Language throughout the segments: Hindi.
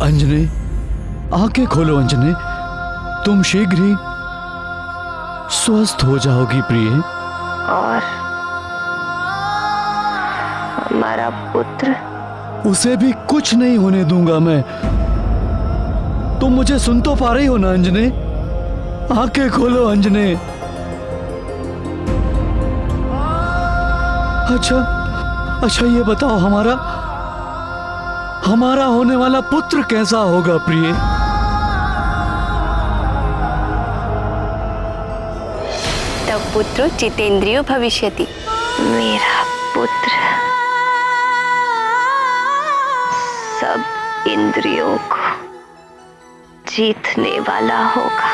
अंजने, आंखें खोलो अंजने, तुम शीघ्र ही स्वस्थ हो जाओगी प्रिय। और हमारा पुत्र? उसे भी कुछ नहीं होने दूंगा मैं। तुम मुझे सुन तो पा रही हो ना अंजने? आंखें खोलो अंजने। अच्छा ये बताओ, हमारा होने वाला पुत्र कैसा होगा प्रिय? तब पुत्र जितेंद्रियो भविष्यति। मेरा पुत्र सब इंद्रियों को जीतने वाला होगा।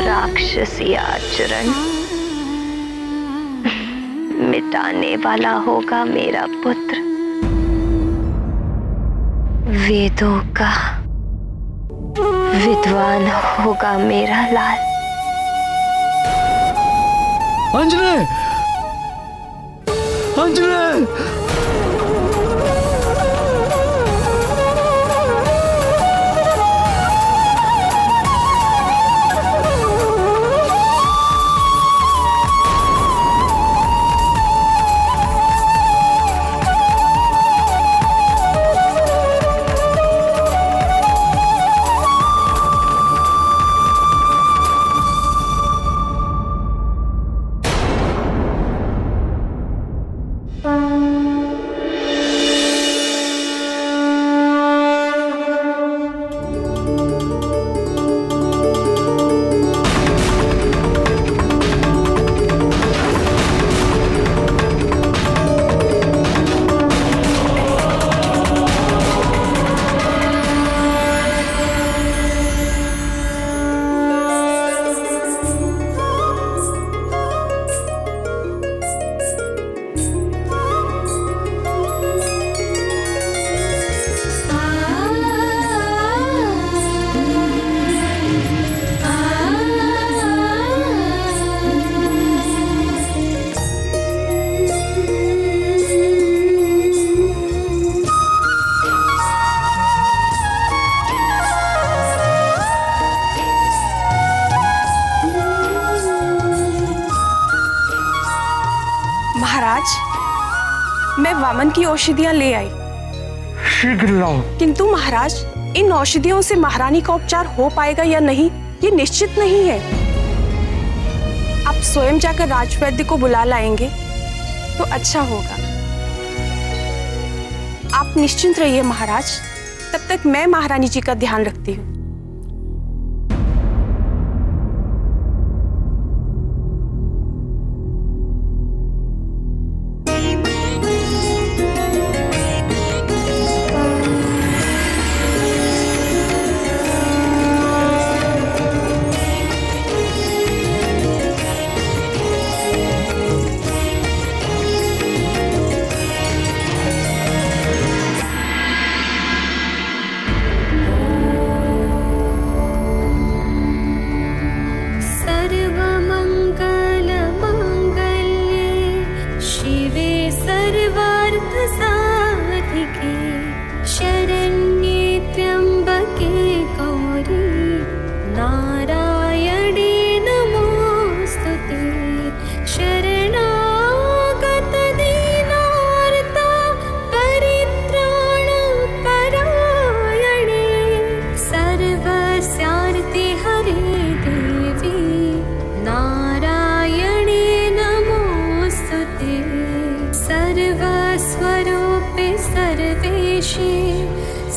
राक्षसी आचरण मिटाने वाला होगा मेरा पुत्र। वेदों का विद्वान होगा मेरा लाल। अंजने, अंजने, मैं वामन की औषधियां ले आई। शीघ्र लाओ। किंतु महाराज, इन औषधियों से महारानी का उपचार हो पाएगा या नहीं, ये निश्चित नहीं है। आप स्वयं जाकर राजवैद्य को बुला लाएंगे तो अच्छा होगा। आप निश्चिंत रहिए महाराज, तब तक मैं महारानी जी का ध्यान रखती हूँ।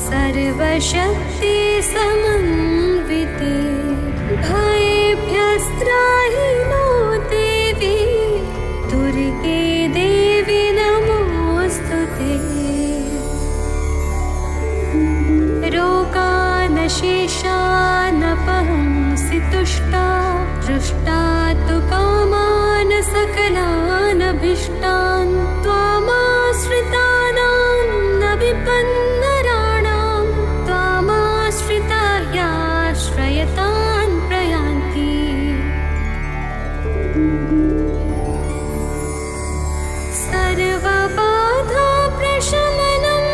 सर्वशक्ति समन्विते भयेभ्यस्त्राहि नो देवी दुर्गे देवी नमोस्तुते। रोगानशेषानपहंसि तुष्टा दृष्टा तु कामान् सकलानभीष्टान् त्वामाश्रितानां न विपन्नराणां त्वामाश्रिता याश्रयतान् प्रयान्ति। सर्वबाधा प्रशमनं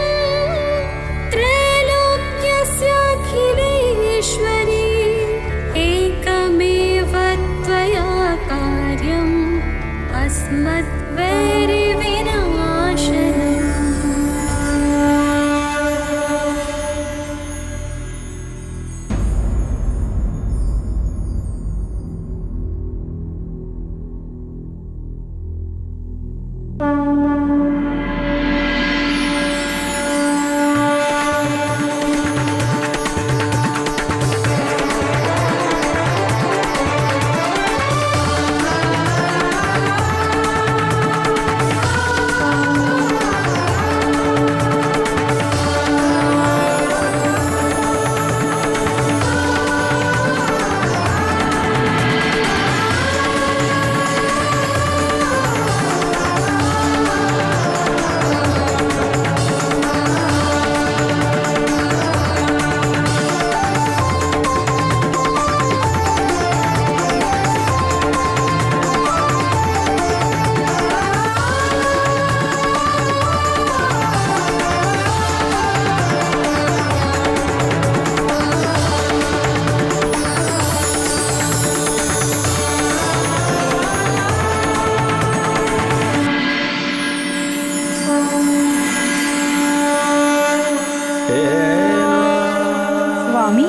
स्वामी,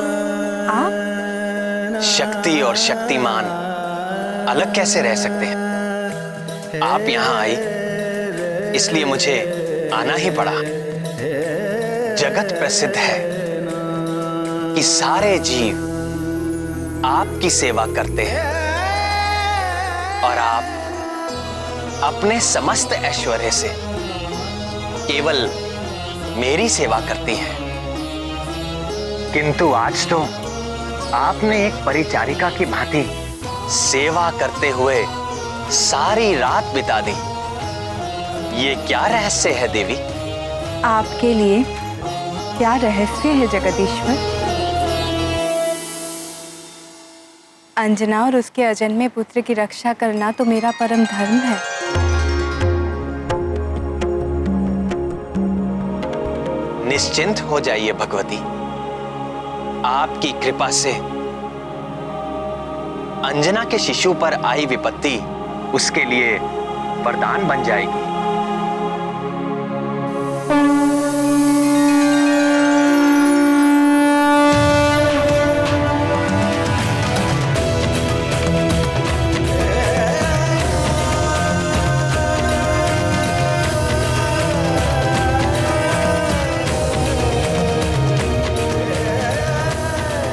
आप? शक्ति और शक्तिमान अलग कैसे रह सकते हैं? आप यहाँ आई इसलिए मुझे आना ही पड़ा। जगत प्रसिद्ध है कि सारे जीव आपकी सेवा करते हैं और आप अपने समस्त ऐश्वर्य से केवल मेरी सेवा करती हैं। किंतु आज तो आपने एक परिचारिका की भांति सेवा करते हुए सारी रात बिता दी। ये क्या रहस्य है देवी? आपके लिए क्या रहस्य है जगदीश्वर? अंजना और उसके अजन्मे पुत्र की रक्षा करना तो मेरा परम धर्म है। निश्चिंत हो जाइए भगवती, आपकी कृपा से अंजना के शिशु पर आई विपत्ति उसके लिए वरदान बन जाएगी।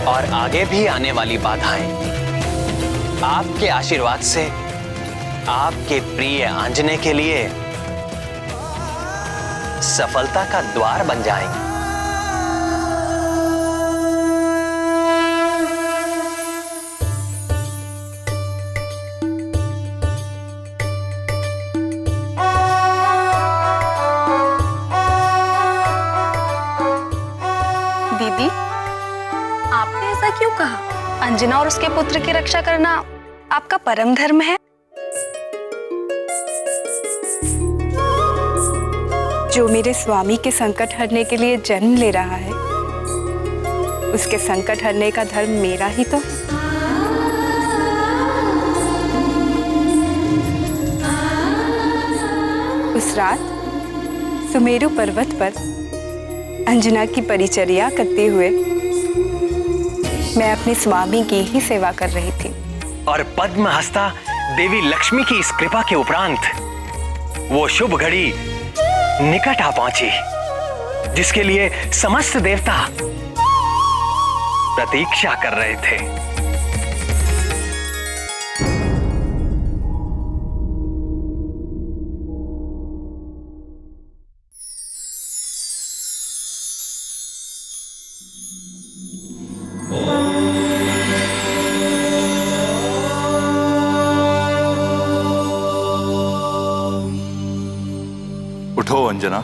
और आगे भी आने वाली बाधाएं आपके आशीर्वाद से आपके प्रिय आंजने के लिए सफलता का द्वार बन जाएंगे। दीदी, आपने ऐसा क्यों कहा? अंजना और उसके पुत्र की रक्षा करना आपका परम धर्म है। जो मेरे स्वामी के संकट हरने के लिए जन्म ले रहा है, उसके संकट हरने का धर्म मेरा ही तो है। उस रात सुमेरु पर्वत पर अंजना की परिचर्या करते हुए मैं अपने स्वामी की ही सेवा कर रही थी। और पद्म हस्ता देवी लक्ष्मी की इस कृपा के उपरांत वो शुभ घड़ी निकट आ पहुंची जिसके लिए समस्त देवता प्रतीक्षा कर रहे थे। उठो अंजना।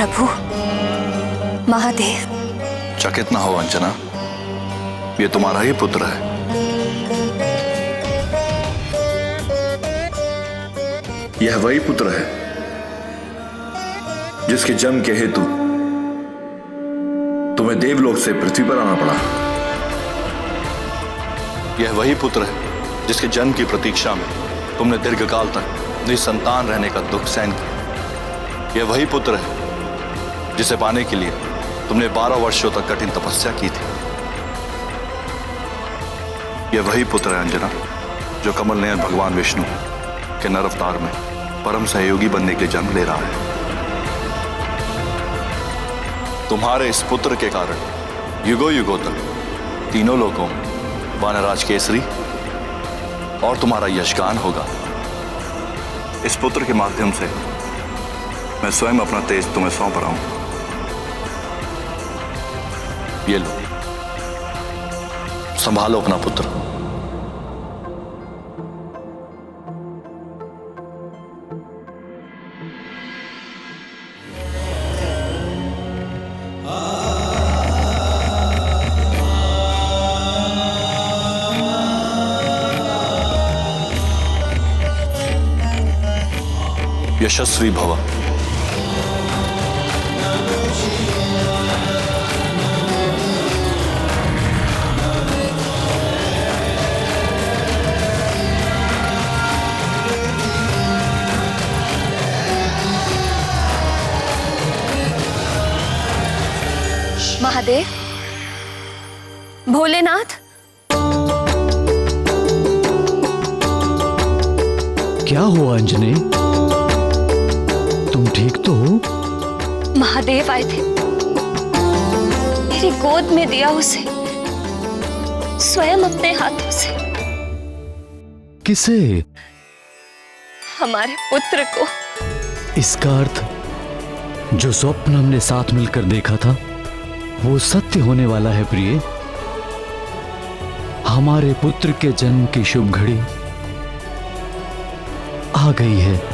प्रभु महादेव। चकित ना हो अंजना, ये तुम्हारा ही पुत्र है। यह वही पुत्र है जिसके जन्म के हेतु तुम्हें देवलोक से पृथ्वी पर आना पड़ा। यह वही पुत्र है जिसके जन्म की प्रतीक्षा में तुमने दीर्घकाल तक निसंतान रहने का दुख सहन किया। यह वही पुत्र है जिसे पाने के लिए तुमने 12 वर्षों तक कठिन तपस्या की थी। यह वही पुत्र है अंजना जो कमल नयन भगवान विष्णु के नर अवतार में परम सहयोगी बनने के लिए जन्म ले रहा है। तुम्हारे इस पुत्र के कारण युगों युगों तक तीनों लोगों वानराज केसरी और तुम्हारा यशगान होगा। इस पुत्र के माध्यम से मैं स्वयं अपना तेज तुम्हें सौंप रहा हूं। ये लो, संभालो अपना पुत्र। यशस्वी भव। महादेव, भोलेनाथ, क्या हुआ अंजने? तुम ठीक तो हो? महादेव आए थे, मेरी गोद में दिया उसे स्वयं अपने हाथों से। किसे? हमारे पुत्र को। इसका अर्थ जो स्वप्न हमने साथ मिलकर देखा था वो सत्य होने वाला है प्रिय। हमारे पुत्र के जन्म की शुभ घड़ी आ गई है।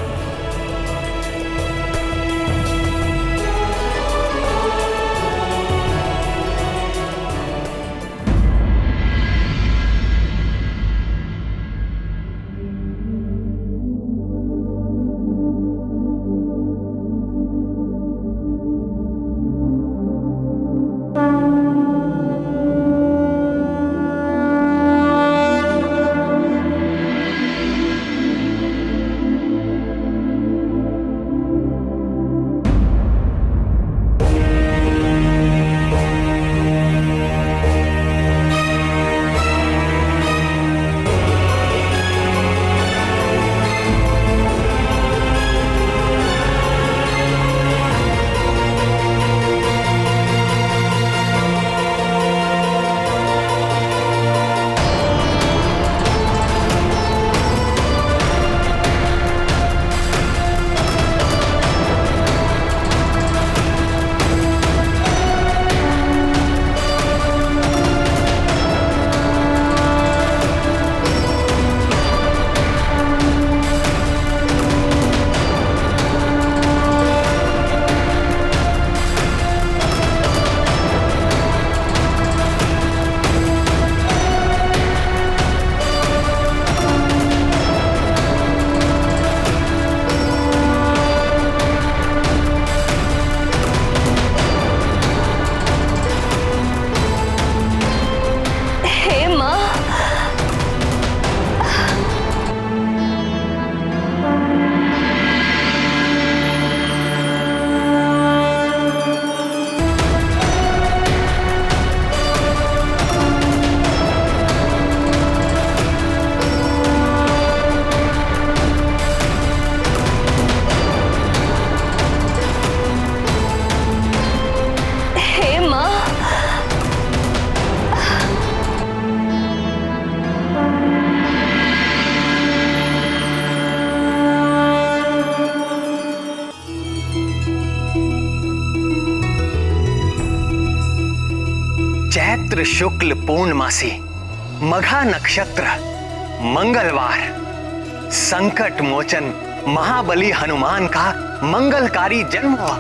चैत्र शुक्ल पूर्णमासी मघा नक्षत्र मंगलवार संकट मोचन महाबली हनुमान का मंगलकारी जन्म हुआ।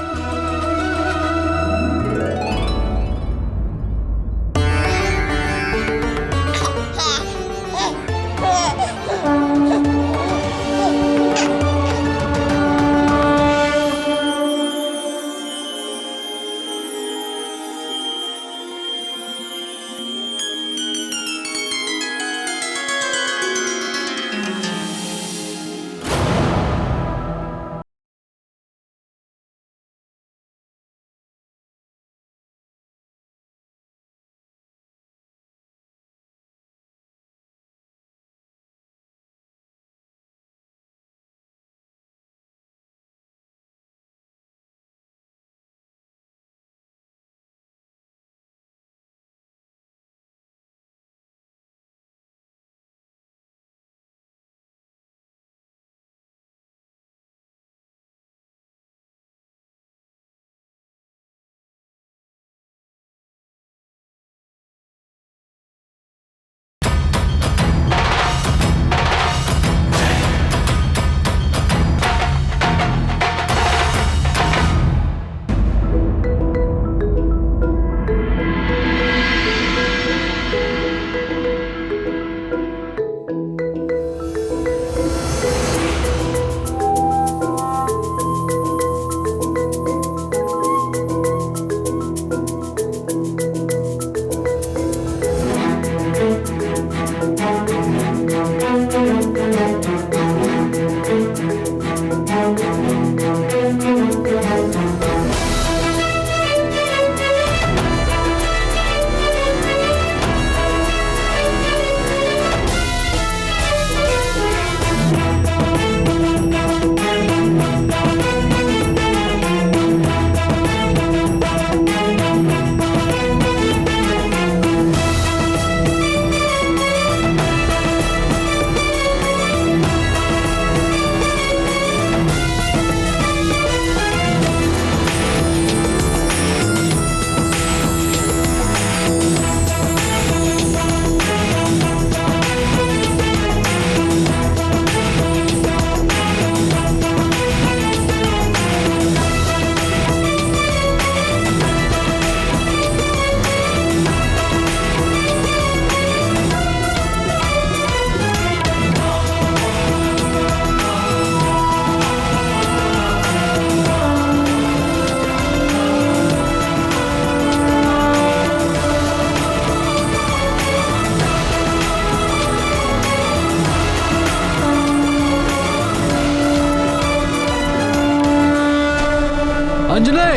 अंजने,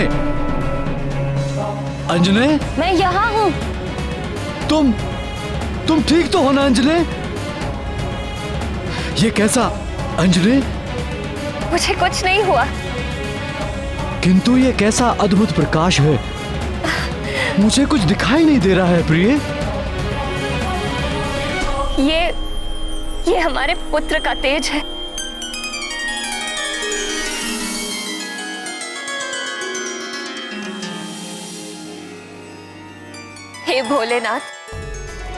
अंजने, मैं यहाँ हूँ। तुम ठीक तो हो ना अंजने? ये कैसा अंजने? मुझे कुछ नहीं हुआ। किंतु ये कैसा अद्भुत प्रकाश है, मुझे कुछ दिखाई नहीं दे रहा है प्रिय। ये हमारे पुत्र का तेज है। हे भोलेनाथ,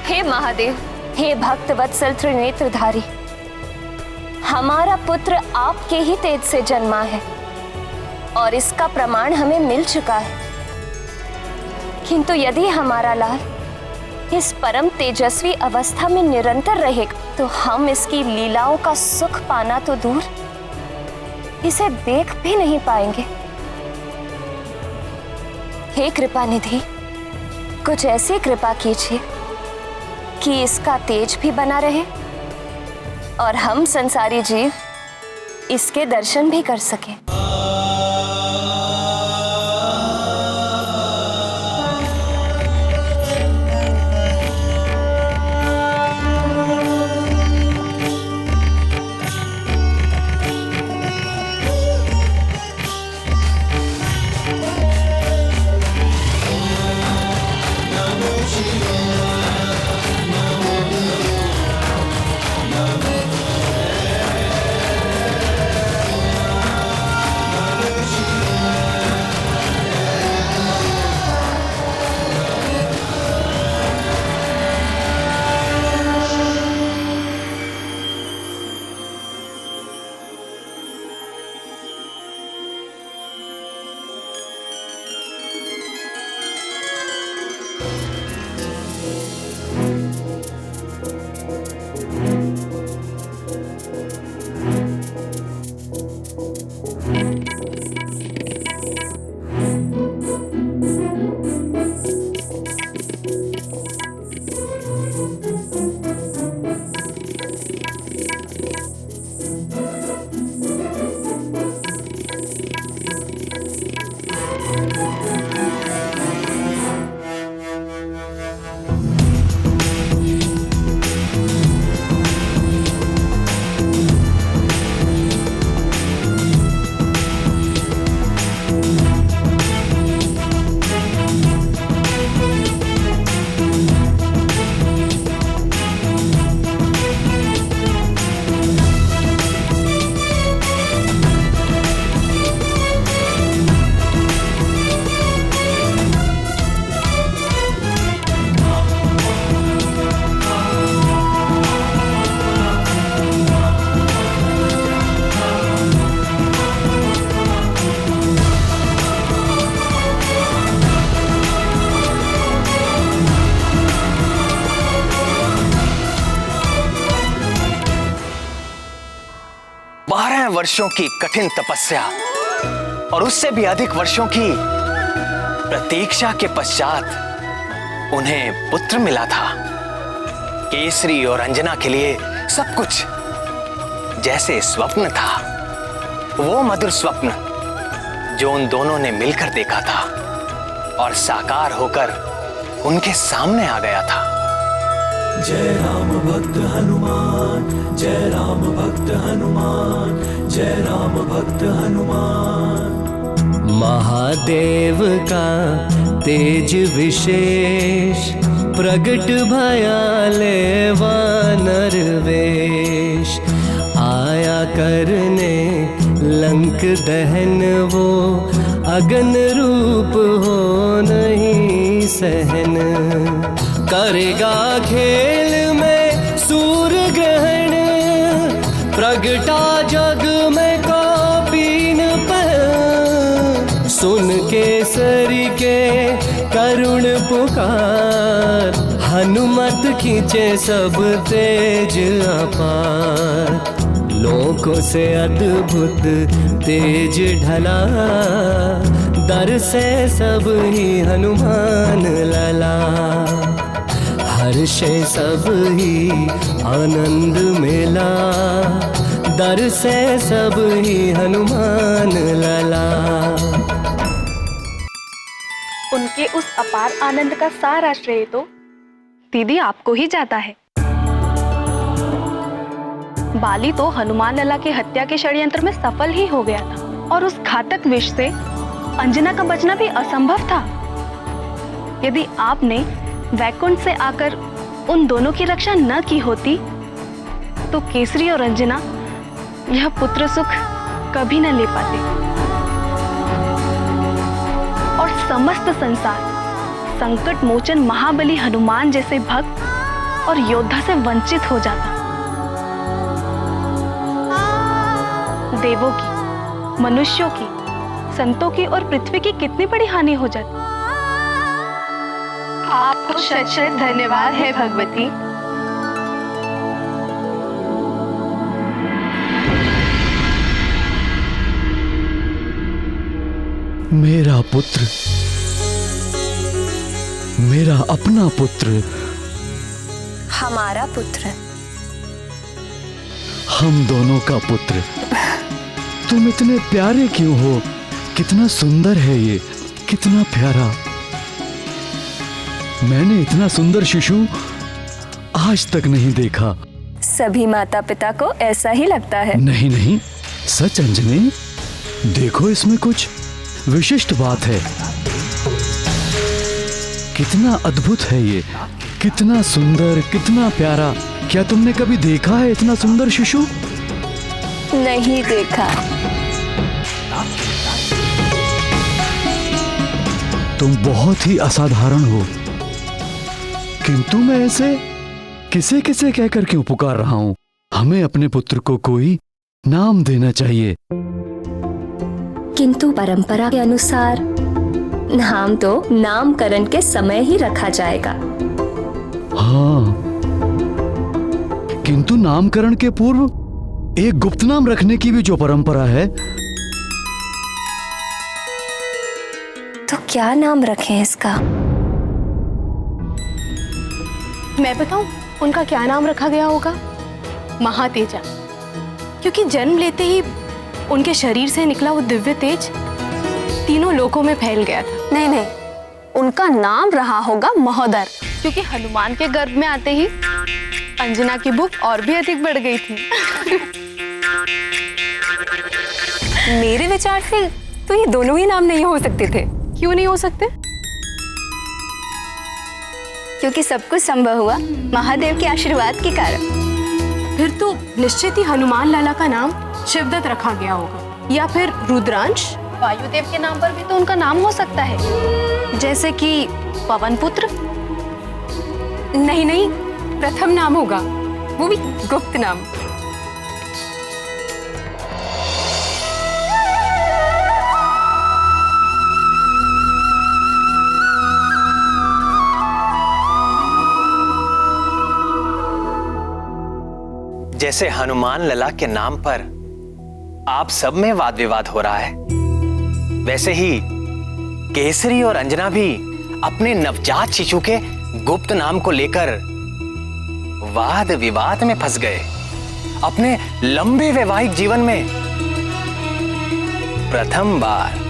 हे महादेव, हे भक्त वत्सल त्रिनेत्रधारी, हमारा पुत्र आपके ही तेज से जन्मा है और इसका प्रमाण हमें मिल चुका है। किंतु यदि हमारा लाल इस परम तेजस्वी अवस्था में निरंतर रहेगा तो हम इसकी लीलाओं का सुख पाना तो दूर, इसे देख भी नहीं पाएंगे। हे कृपा निधि, कुछ ऐसी कृपा कीजिए कि इसका तेज भी बना रहे और हम संसारी जीव इसके दर्शन भी कर सकें। वर्षों की कठिन तपस्या और उससे भी अधिक वर्षों की प्रतीक्षा के पश्चात उन्हें पुत्र मिला था। केसरी और अंजना के लिए सब कुछ जैसे स्वप्न था, वो मधुर स्वप्न जो उन दोनों ने मिलकर देखा था और साकार होकर उनके सामने आ गया था। जय राम भक्त हनुमान, जय राम भक्त हनुमान, जय राम भक्त हनुमान। महादेव का तेज विशेष प्रगट भयाले वानर वेश, आया करने लंक दहन वो अगन रूप हो नहीं सहन, करेगा खेल में सूर्य ग्रहण, प्रगटा जग में कौपीन पर, सुन केसरी के करुण पुकार, हनुमत खींचे सब तेज अपार, लोकों से अद्भुत तेज ढला, दर से सब ही हनुमान लला, हर्षे सब ही आनंद मिला, दर से सब ही हनुमान लला। ये उस अपार आनंद का सारा श्रेय तो दीदी आपको ही जाता है। बाली तो हनुमान लला की हत्या के षड्यंत्र में सफल ही हो गया था और उस घातक विष से अंजना का बचना भी असंभव था। यदि आपने वैकुंठ से आकर उन दोनों की रक्षा न की होती तो केसरी और अंजना यह पुत्र सुख कभी न ले पाते और समस्त संसार संकट मोचन महाबली हनुमान जैसे भक्त और योद्धा से वंचित हो जाता। देवों की, मनुष्यों की, संतों की और पृथ्वी की कितनी बड़ी हानि हो जाती। आपको शत शत धन्यवाद है भगवती। मेरा पुत्र, मेरा अपना पुत्र, हमारा पुत्र, हम दोनों का पुत्र। तुम इतने प्यारे क्यों हो? कितना सुंदर है ये, कितना प्यारा। मैंने इतना सुंदर शिशु आज तक नहीं देखा। सभी माता पिता को ऐसा ही लगता है। नहीं नहीं, सच अंजनी, देखो इसमें कुछ विशिष्ट बात है। कितना अद्भुत है ये, कितना सुंदर, कितना प्यारा। क्या तुमने कभी देखा है इतना सुंदर शिशु? नहीं देखा। तुम बहुत ही असाधारण हो, किंतु मैं ऐसे किसे किसे कहकर क्यों पुकार रहा हूं? हमें अपने पुत्र को कोई नाम देना चाहिए। किंतु परंपरा के अनुसार नाम तो नामकरण के समय ही रखा जाएगा। हाँ, किंतु नामकरण के पूर्व एक गुप्त नाम रखने की भी जो परंपरा है। तो क्या नाम रखें इसका? मैं बताऊं उनका क्या नाम रखा गया होगा? महातेजा, क्योंकि जन्म लेते ही उनके शरीर से निकला वो दिव्य तेज तीनों लोकों में फैल गया था। नहीं नहीं, उनका नाम रहा होगा महोदर, क्योंकि हनुमान के गर्भ में आते ही अंजना की भूख और भी अधिक बढ़ गई थी। मेरे विचार से तो ये दोनों ही नाम नहीं हो सकते थे। क्यों नहीं हो सकते? क्योंकि सब कुछ संभव हुआ महादेव के आशीर्वाद के कारण। फिर तो निश्चित ही हनुमान लाला का नाम शिवदत्त रखा गया होगा, या फिर रुद्रांश। वायुदेव के नाम पर भी तो उनका नाम हो सकता है, जैसे कि पवन पुत्र। नहीं नहीं, प्रथम नाम होगा, वो भी गुप्त नाम। जैसे हनुमान लला के नाम पर आप सब में वाद विवाद हो रहा है, वैसे ही केसरी और अंजना भी अपने नवजात शिशु के गुप्त नाम को लेकर वाद विवाद में फंस गए। अपने लंबे वैवाहिक जीवन में प्रथम बार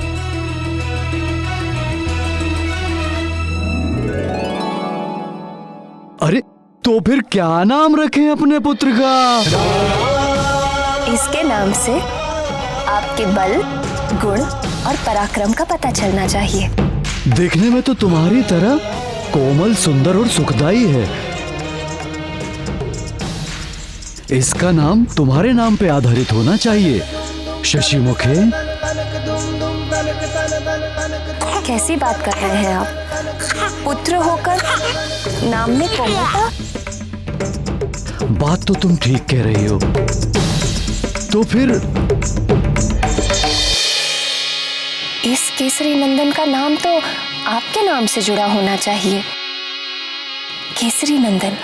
अरे तो फिर क्या नाम रखें अपने पुत्र का? इसके नाम से आपके बल, गुण और पराक्रम का पता चलना चाहिए। देखने में तो तुम्हारी तरह कोमल, सुंदर और सुखदाई है। इसका नाम तुम्हारे नाम पे आधारित होना चाहिए, शशिमुखे। कैसी बात कर रहे हैं आप? पुत्र होकर नाम में कोमलता? बात तो तुम ठीक कह रही हो। तो फिर इस केसरी नंदन का नाम तो आपके नाम से जुड़ा होना चाहिए। केसरी नंदन,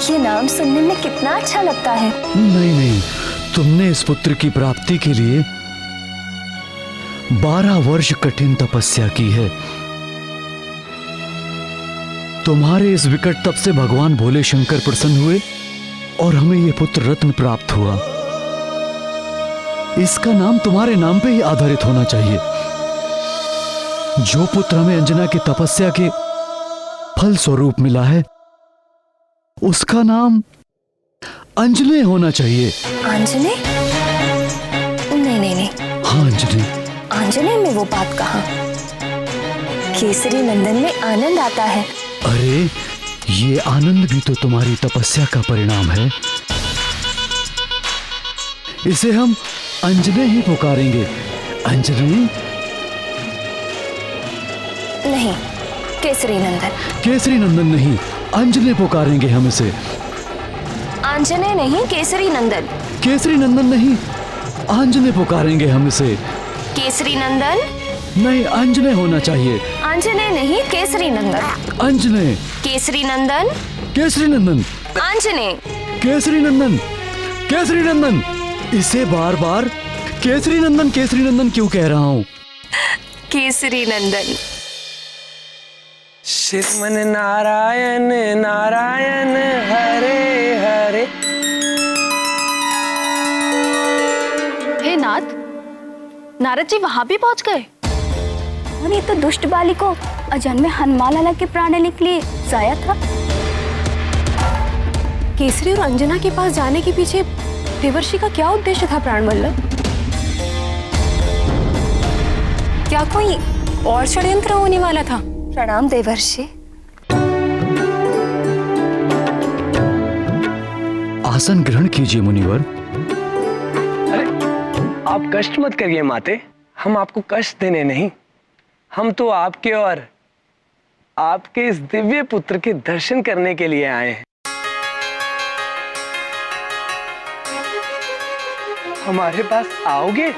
ये नाम सुनने में कितना अच्छा लगता है। नहीं नहीं, तुमने इस पुत्र की प्राप्ति के लिए 12 वर्ष कठिन तपस्या की है। तुम्हारे इस विकट तप से भगवान भोले शंकर प्रसन्न हुए और हमें यह पुत्र रत्न प्राप्त हुआ। इसका नाम तुम्हारे नाम पे ही आधारित होना चाहिए। जो पुत्र हमें अंजना की तपस्या के फल स्वरूप मिला है उसका नाम अंजने होना चाहिए। आंजने? नहीं नहीं नहीं, हाँ अंजने। आंजने में वो बात कहाँ? केसरी नंदन में आनंद आता है। अरे ये आनंद भी तो तुम्हारी तपस्या का परिणाम है। इसे हम अंजने ही पुकारेंगे। अंजने नहीं, केसरी नंदन। केसरी नंदन नहीं, अंजने पुकारेंगे हम इसे। आंजने नहीं, केसरी नंदन। केसरी नंदन नहीं, अंजने पुकारेंगे हम इसे। केसरी नंदन नहीं, अंजने होना चाहिए। आंजने नहीं, केसरी नंदन। अंजने। केसरी नंदन। केसरी नंदन। आंजने। केसरी नंदन। केसरी नंदन। इसे बार बार केसरी नंदन क्यों कह रहा हूँ? केसरी नंदन। श्रीमन नारायण नारायण हरे हरे। हे नाथ, नारद जी वहां भी पहुंच गए। और ये तो दुष्ट बाली को अजन्मे हनुमान लाला के प्राण लेने के लिए जाया था। केसरी और अंजना के पास जाने के पीछे देवर्षि का क्या उद्देश्य था प्राणवल्लभ? क्या कोई और षड्यंत्र होने वाला था? प्रणाम देवर्षि। आसन ग्रहण कीजिए मुनिवर। अरे आप कष्ट मत करिए माते, हम आपको कष्ट देने नहीं, हम तो आपके और आपके इस दिव्य पुत्र के दर्शन करने के लिए आए हैं। हमारे पास आओगे?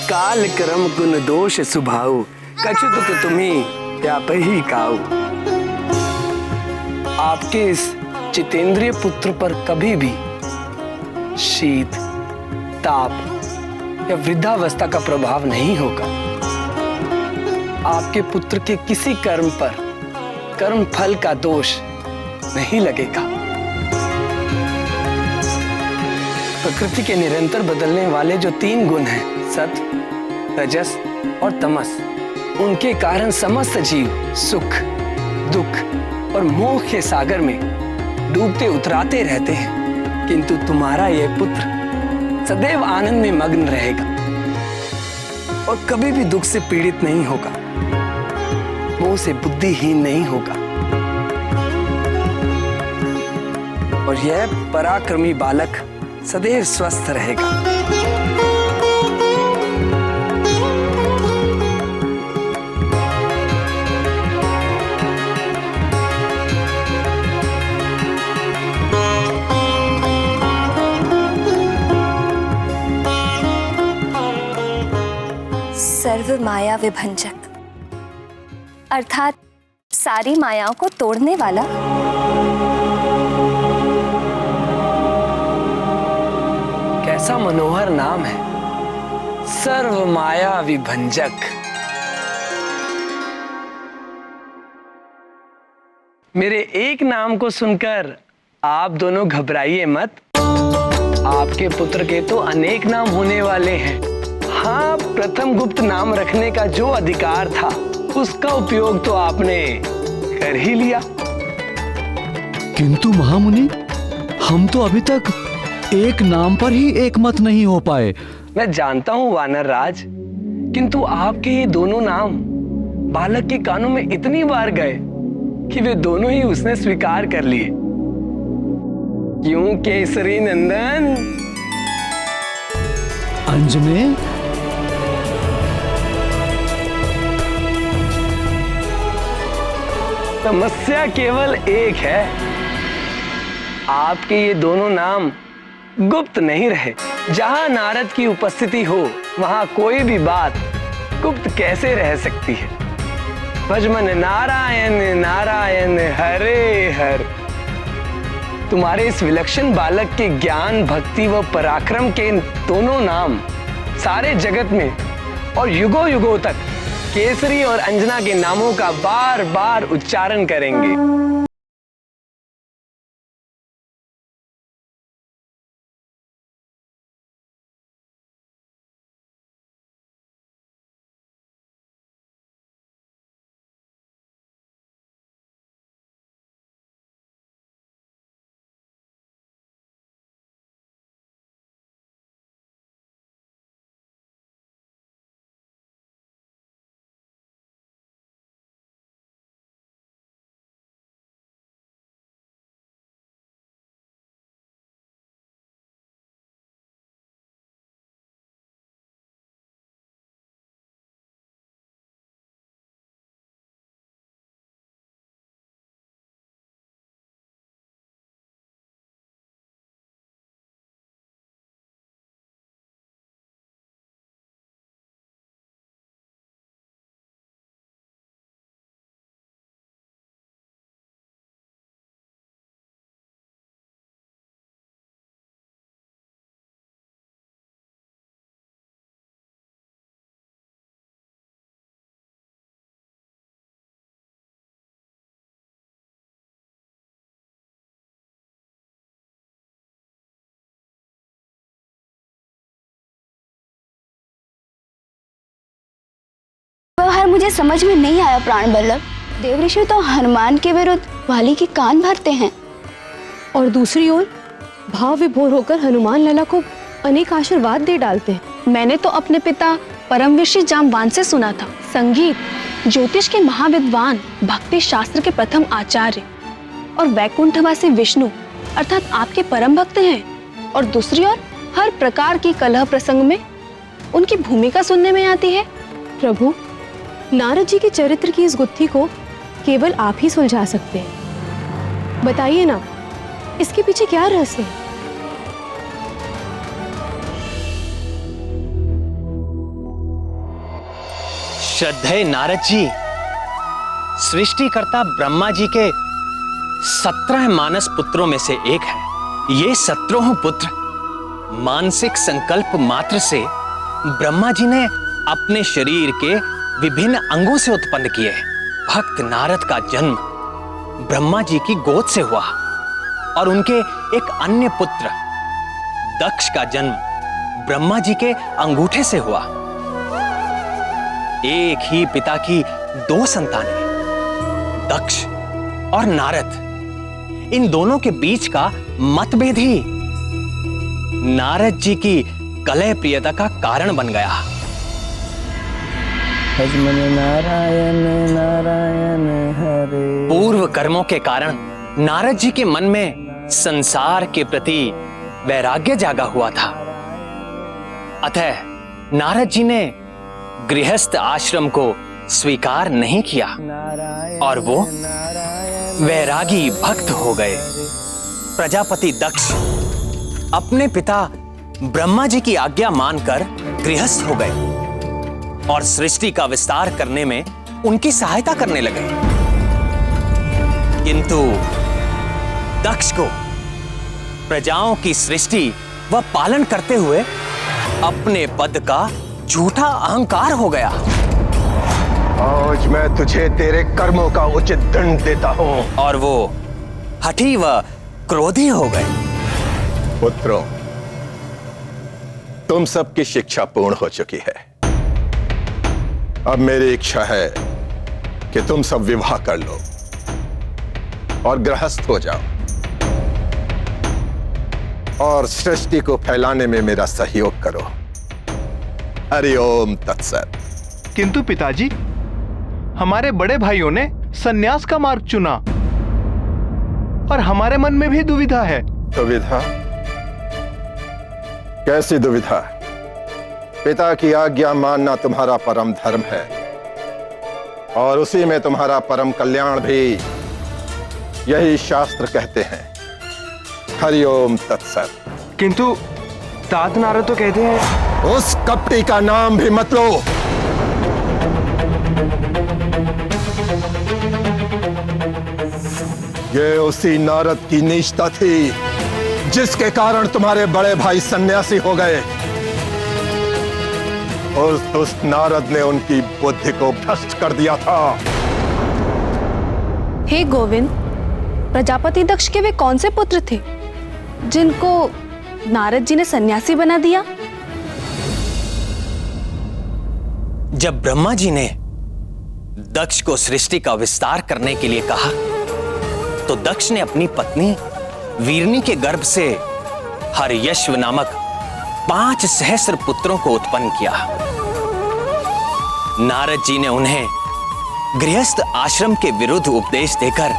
काल क्रम गुण दोष सुभाऊ, कछु दुख तुम्ही त्याप ही काऊ। आपके इस जितेंद्रिय पुत्र पर कभी भी शीत, ताप या वृद्धावस्था का प्रभाव नहीं होगा। आपके पुत्र के किसी कर्म पर कर्म फल का दोष नहीं लगेगा। प्रकृति के निरंतर बदलने वाले जो 3 गुण हैं, सत्व, रजस और तमस, उनके कारण समस्त जीव सुख, दुख और मोह के सागर में डूबते उतराते रहते हैं, किंतु तुम्हारा यह पुत्र सदैव आनंद में मग्न रहेगा और कभी भी दुख से पीड़ित नहीं होगा, मोह से बुद्धिहीन नहीं होगा और यह पराक्रमी बालक सदैव स्वस्थ रहेगा। सर्व माया विभंजक, अर्थात सारी मायाओं को तोड़ने वाला। कैसा मनोहर नाम है, सर्व माया विभंजक। मेरे एक नाम को सुनकर आप दोनों घबराइए मत। आपके पुत्र के तो अनेक नाम होने वाले हैं। हाँ, प्रथम गुप्त नाम रखने का जो अधिकार था उसका उपयोग तो आपने कर ही लिया। किंतु महामुनि, हम तो अभी तक एक नाम पर ही एक मत नहीं हो पाए। मैं जानता हूँ वानर राज, किंतु आपके ये दोनों नाम बालक के कानों में इतनी बार गए कि वे दोनों ही उसने स्वीकार कर लिए। क्यों केसरी नंदन? अंजने, समस्या केवल एक है, आपके ये दोनों नाम गुप्त नहीं रहे। जहां नारद की उपस्थिति हो वहां कोई भी बात गुप्त कैसे रह सकती है। भजमन नारायण नारायण हरे हर। तुम्हारे इस विलक्षण बालक के ज्ञान, भक्ति व पराक्रम के दोनों नाम सारे जगत में और युगों युगों तक केसरी और अंजना के नामों का बार बार उच्चारण करेंगे। व्यवहार मुझे समझ में नहीं आया प्राण वल्लभ। देवऋषि तो हनुमान के विरुद्ध वाली के कान भरते हैं और दूसरी ओर भाव विभोर होकर हनुमान लला को अनेक आशीर्वाद दे डालते हैं। मैंने तो अपने पिता परम ऋषि जाम्बवान से सुना था, संगीत ज्योतिष के महाविद्वान, भक्ति शास्त्र के प्रथम आचार्य और वैकुंठवासी विष्णु अर्थात आपके परम भक्त हैं। और दूसरी ओर हर प्रकार की कलह प्रसंग में उनकी भूमिका सुनने में आती है। प्रभु, नारद जी के चरित्र की इस गुत्थी को केवल आप ही सुलझा सकते हैं। बताइए ना, इसके पीछे क्या रहस्य है? श्रद्धेय नारद जी, सृष्टिकर्ता ब्रह्मा जी के 17 मानस पुत्रों में से एक है। ये 17 पुत्र मानसिक संकल्प मात्र से ब्रह्मा जी ने अपने शरीर के विभिन्न अंगों से उत्पन्न किए। भक्त नारद का जन्म ब्रह्मा जी की गोद से हुआ और उनके एक अन्य पुत्र दक्ष का जन्म ब्रह्मा जी के अंगूठे से हुआ। एक ही पिता की 2 संतानें, दक्ष और नारद। इन दोनों के बीच का मतभेद ही नारद जी की कलह प्रियता का कारण बन गया। नारायण नारायण हरे। पूर्व कर्मों के कारण नारद जी के मन में संसार के प्रति वैराग्य जागा हुआ था। अतः नारद जी ने गृहस्थ आश्रम को स्वीकार नहीं किया और वो वैरागी भक्त हो गए। प्रजापति दक्ष अपने पिता ब्रह्मा जी की आज्ञा मानकर गृहस्थ हो गए और सृष्टि का विस्तार करने में उनकी सहायता करने लगे। किंतु दक्ष को प्रजाओं की सृष्टि व पालन करते हुए अपने पद का झूठा अहंकार हो गया। आज मैं तुझे तेरे कर्मों का उचित दंड देता हूं। और वो हठी व क्रोधी हो गए। पुत्रों, तुम सबकी शिक्षा पूर्ण हो चुकी है। अब मेरी इच्छा है कि तुम सब विवाह कर लो और गृहस्थ हो जाओ और सृष्टि को फैलाने में मेरा सहयोग करो। हरि ओम तत्सत। किंतु पिताजी, हमारे बड़े भाइयों ने सन्यास का मार्ग चुना और हमारे मन में भी दुविधा है। दुविधा? कैसी दुविधा? पिता की आज्ञा मानना तुम्हारा परम धर्म है और उसी में तुम्हारा परम कल्याण भी, यही शास्त्र कहते हैं। हरि ओम तत्सत। किंतु तात नारद तो कहते हैं। उस कपटी का नाम भी मत लो। ये उसी नारद की नीचता थी जिसके कारण तुम्हारे बड़े भाई सन्यासी हो गए। उस दुष्ट नारद ने उनकी बुद्धि को भ्रष्ट कर दिया था। हे गोविंद, प्रजापति दक्ष के वे कौन से पुत्र थे जिनको नारद जी ने सन्यासी बना दिया? जब ब्रह्मा जी ने दक्ष को सृष्टि का विस्तार करने के लिए कहा, तो दक्ष ने अपनी पत्नी वीरनी के गर्भ से हर्यश्व नामक 5 सहस्र पुत्रों को उत्पन्न किया। नारद जी ने उन्हें गृहस्थ आश्रम के विरुद्ध उपदेश देकर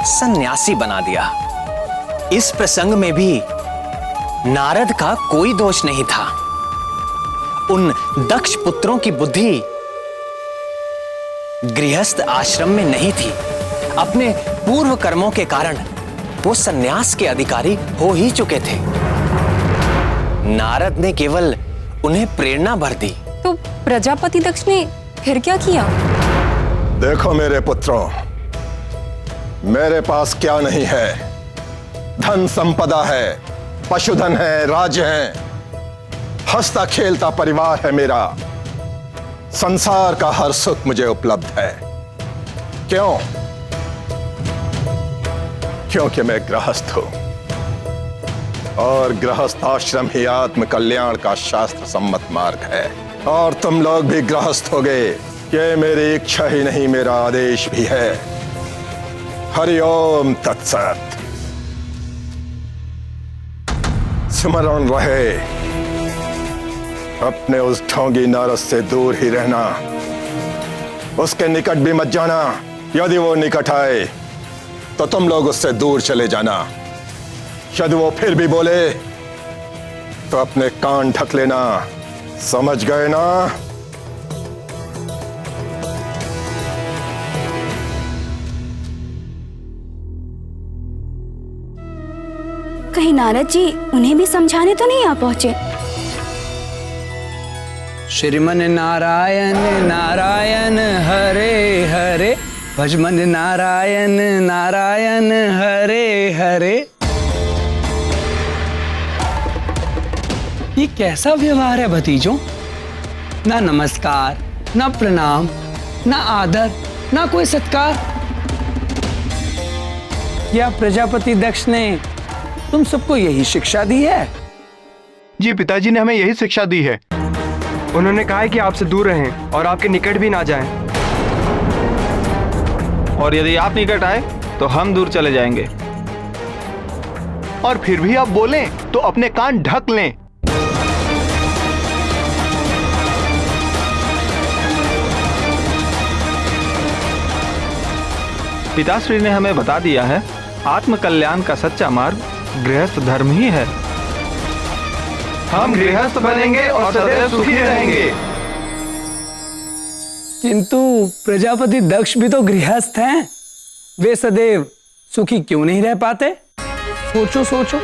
सन्यासी बना दिया। इस प्रसंग में भी नारद का कोई दोष नहीं था। उन दक्ष पुत्रों की बुद्धि गृहस्थ आश्रम में नहीं थी। अपने पूर्व कर्मों के कारण वो सन्यास के अधिकारी हो ही चुके थे। नारद ने केवल उन्हें प्रेरणा भर दी। तो प्रजापति दक्ष ने फिर क्या किया? देखो मेरे पुत्रों, मेरे पास क्या नहीं है। धन संपदा है, पशुधन है, राज्य है, हंसता खेलता परिवार है मेरा। संसार का हर सुख मुझे उपलब्ध है। क्यों? क्योंकि मैं गृहस्थ हूं, और गृहस्थ आश्रम ही आत्म कल्याण का शास्त्र सम्मत मार्ग है। और तुम लोग भी गृहस्थ हो गए। ये मेरी इच्छा ही नहीं, मेरा आदेश भी है। हरिओम तत्सत। स्मरण रहे, अपने उस ढोंगी नारद से दूर ही रहना। उसके निकट भी मत जाना। यदि वो निकट आए तो तुम लोग उससे दूर चले जाना। यदि वो फिर भी बोले तो अपने कान ढक लेना। समझ गए ना? कहीं नारद जी उन्हें भी समझाने तो नहीं आ पहुंचे? श्रीमन नारायण नारायण हरे हरे, भजमन नारायण नारायण हरे हरे। ये कैसा व्यवहार है भतीजों? ना नमस्कार, ना प्रणाम, ना आदर, ना कोई सत्कार। क्या प्रजापति दक्ष ने तुम सबको यही शिक्षा दी है? जी, पिताजी ने हमें यही शिक्षा दी है। उन्होंने कहा है कि आपसे दूर रहें और आपके निकट भी ना जाएं। और यदि आप निकट आए तो हम दूर चले जाएंगे। और फिर भी आप बोलें तो अपने कान ढक लें। पिताश्री ने हमें बता दिया है, आत्म कल्याण का सच्चा मार्ग गृहस्थ धर्म ही है। हम गृहस्थ बनेंगे और सदैव सुखी रहेंगे। किंतु प्रजापति दक्ष भी तो गृहस्थ हैं। वे सदैव सुखी क्यों नहीं रह पाते? सोचो सोचो।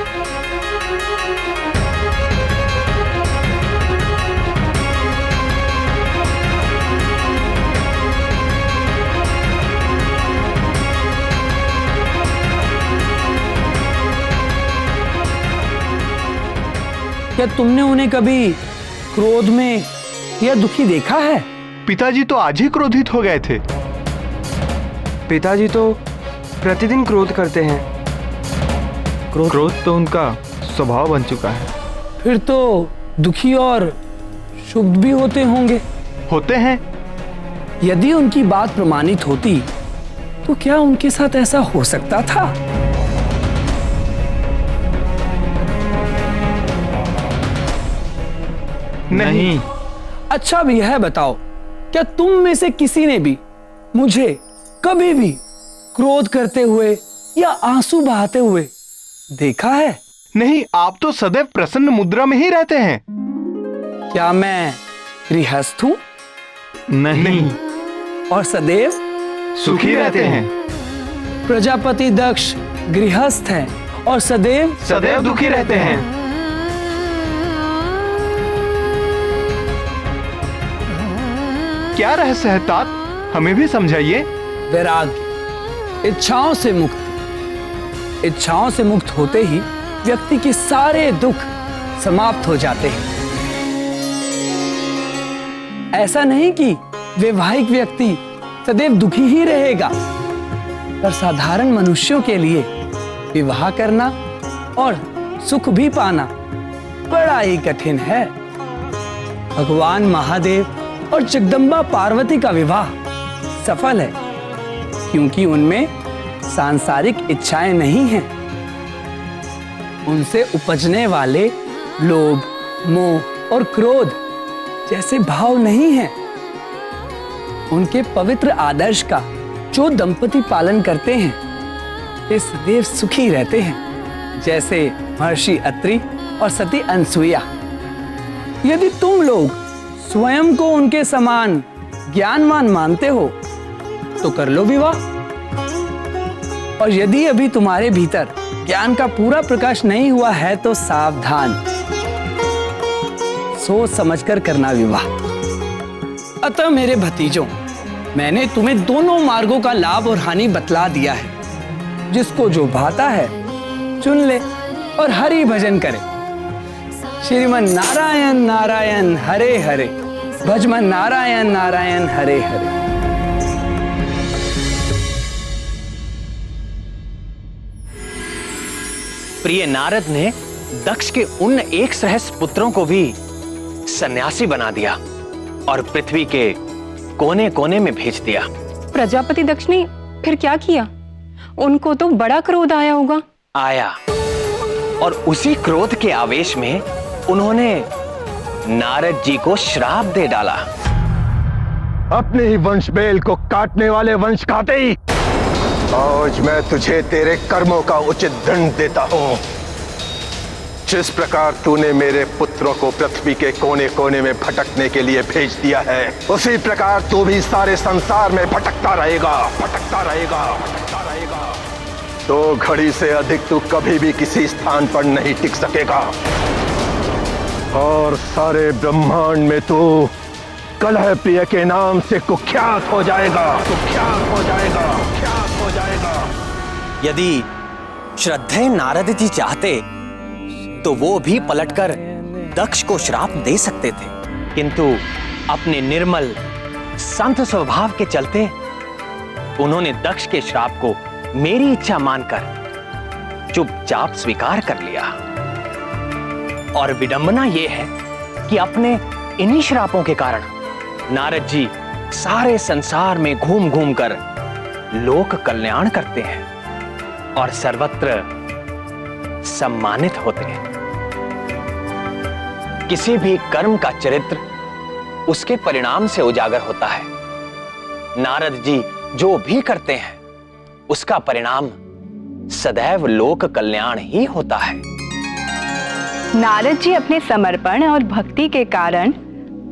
क्या तुमने उन्हें कभी क्रोध में या दुखी देखा है? पिताजी तो आज ही क्रोधित हो गए थे। पिताजी तो प्रतिदिन क्रोध करते हैं। क्रोध तो उनका स्वभाव बन चुका है। फिर तो दुखी और शुभ भी होते होंगे। होते हैं। यदि उनकी बात प्रमाणित होती तो क्या उनके साथ ऐसा हो सकता था? नहीं। अच्छा, अब यह बताओ, क्या तुम में से किसी ने भी मुझे कभी भी क्रोध करते हुए या आंसू बहाते हुए देखा है? नहीं, आप तो सदैव प्रसन्न मुद्रा में ही रहते हैं। क्या मैं गृहस्थ हूं? नहीं। और सदैव सुखी रहते हैं। प्रजापति दक्ष गृहस्थ हैं और सदैव दुखी रहते हैं। क्या रहस्य है तात? हमें भी समझाइए। वैराग्य, इच्छाओं से मुक्त होते ही व्यक्ति के सारे दुख समाप्त हो जाते हैं। ऐसा नहीं कि वैवाहिक व्यक्ति सदैव दुखी ही रहेगा, पर साधारण मनुष्यों के लिए विवाह करना और सुख भी पाना बड़ा ही कठिन है। भगवान महादेव और जगदम्बा पार्वती का विवाह सफल है क्योंकि उनमें सांसारिक इच्छाएं नहीं हैं। उनसे उपजने वाले लोभ, मोह और क्रोध जैसे भाव नहीं हैं। उनके पवित्र आदर्श का जो दंपति पालन करते हैं वे सदैव सुखी रहते हैं, जैसे महर्षि अत्रि और सती अनसुईया। यदि तुम लोग स्वयं को उनके समान ज्ञानवान मानते हो तो कर लो विवाह, और यदि अभी तुम्हारे भीतर ज्ञान का पूरा प्रकाश नहीं हुआ है तो सावधान, सोच समझकर करना विवाह। अतः मेरे भतीजों, मैंने तुम्हें दोनों मार्गों का लाभ और हानि बतला दिया है। जिसको जो भाता है चुन ले और हरि भजन करे। श्रीमन नारायण नारायण हरे हरे, भजमन नारायण नारायण हरे हरे। प्रिय नारद ने दक्ष के उन 1 सहस्त्र पुत्रों को भी सन्यासी बना दिया और पृथ्वी के कोने कोने में भेज दिया। प्रजापति दक्ष ने फिर क्या किया? उनको तो बड़ा क्रोध आया होगा। आया, और उसी क्रोध के आवेश में उन्होंने नारद जी को श्राप दे डाला। अपने ही वंश बेल को काटने वाले वंश खाते ही आज मैं तुझे तेरे कर्मों का उचित दंड देता हूं। जिस प्रकार तूने मेरे पुत्रों को पृथ्वी के कोने कोने में भटकने के लिए भेज दिया है, उसी प्रकार तू भी सारे संसार में भटकता रहेगा, भटकता रहेगा, भटकता रहेगा। 2 घड़ी से अधिक तू कभी भी किसी स्थान पर नहीं टिक सकेगा, और सारे ब्रह्मांड में तू कलह प्रिय के नाम से कुख्यात हो जाएगा, कुख्यात हो जाएगा, कुख्यात हो जाएगा। यदि श्रद्धेय नारद जी चाहते तो वो भी पलटकर दक्ष को श्राप दे सकते थे, किंतु अपने निर्मल संत स्वभाव के चलते उन्होंने दक्ष के श्राप को मेरी इच्छा मानकर चुपचाप स्वीकार कर लिया। और विडंबना यह है कि अपने इन्हीं श्रापों के कारण नारद जी सारे संसार में घूम घूम कर लोक कल्याण करते हैं और सर्वत्र सम्मानित होते हैं। किसी भी कर्म का चरित्र उसके परिणाम से उजागर होता है। नारद जी जो भी करते हैं उसका परिणाम सदैव लोक कल्याण ही होता है। नारद जी अपने समर्पण और भक्ति के कारण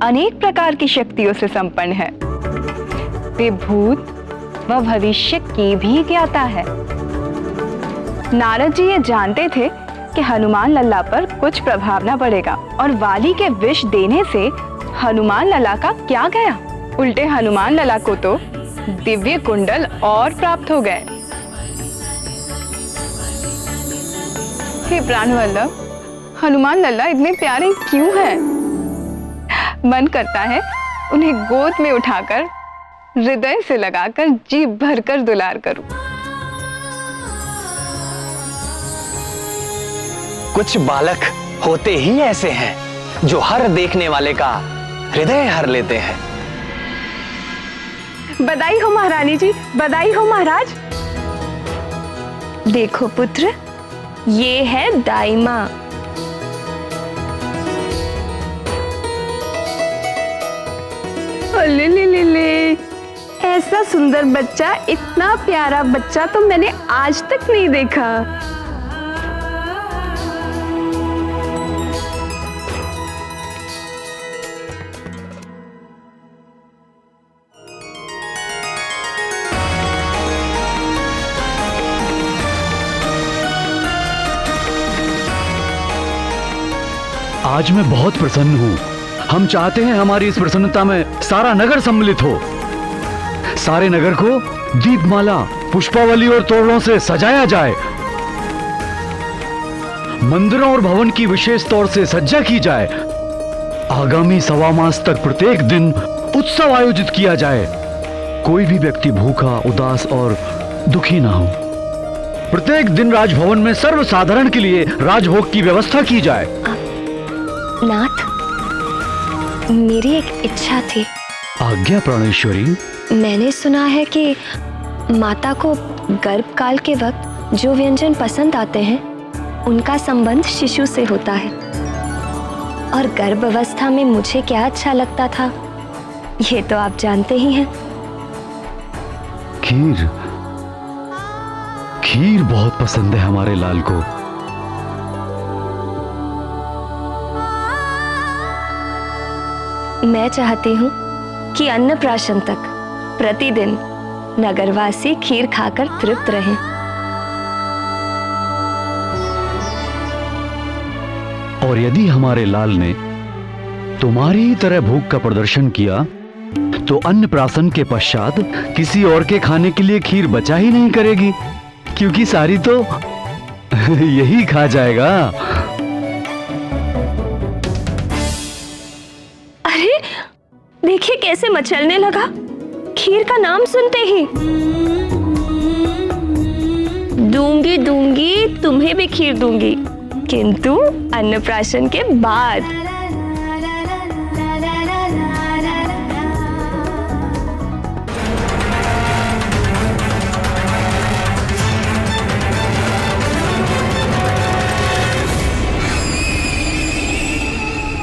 अनेक प्रकार की शक्तियों से संपन्न है। वे भूत व भविष्य की भी ज्ञाता है। नारद जी ये जानते थे कि हनुमान लल्ला पर कुछ प्रभाव न पड़ेगा, और वाली के विष देने से हनुमान लल्ला का क्या गया, उल्टे हनुमान लल्ला को तो दिव्य कुंडल और प्राप्त हो गए। हे प्राणवल्लभ, हनुमान लल्ला इतने प्यारे क्यों हैं? मन करता है उन्हें गोद में उठाकर हृदय से लगाकर जी भरकर दुलार करूं। कुछ बालक होते ही ऐसे हैं जो हर देखने वाले का हृदय हर लेते हैं। बधाई हो महारानी जी, बधाई हो महाराज। देखो पुत्र, ये है दाई माँ। ले ले ले ले, ऐसा सुंदर बच्चा, इतना प्यारा बच्चा तो मैंने आज तक नहीं देखा। आज मैं बहुत प्रसन्न हूँ। हम चाहते हैं हमारी इस प्रसन्नता में सारा नगर सम्मिलित हो। सारे नगर को दीपमाला, पुष्पावली और तोरणों से सजाया जाए। मंदिरों और भवन की विशेष तौर से सज्जा की जाए। आगामी 1.25 मास तक प्रत्येक दिन उत्सव आयोजित किया जाए। कोई भी व्यक्ति भूखा, उदास और दुखी ना हो। प्रत्येक दिन राजभवन में सर्वसाधारण के लिए राजभोग की व्यवस्था की जाए। नाथ, मेरी एक इच्छा थी। आज्ञा प्राणेश्वरी। मैंने सुना है कि माता को गर्भकाल के वक्त जो व्यंजन पसंद आते हैं उनका संबंध शिशु से होता है, और गर्भ अवस्था में मुझे क्या अच्छा लगता था ये तो आप जानते ही हैं। खीर, खीर बहुत पसंद है हमारे लाल को। मैं चाहती हूँ कि अन्नप्राशन तक प्रतिदिन नगरवासी खीर खाकर तृप्त रहें। और यदि हमारे लाल ने तुम्हारी ही तरह भूख का प्रदर्शन किया तो अन्नप्राशन के पश्चात किसी और के खाने के लिए खीर बचा ही नहीं करेगी, क्योंकि सारी तो यही खा जाएगा। अरे देखिए कैसे मचलने लगा खीर का नाम सुनते ही। दूंगी दूंगी, तुम्हें भी खीर दूंगी, किंतु अन्नप्राशन के बाद।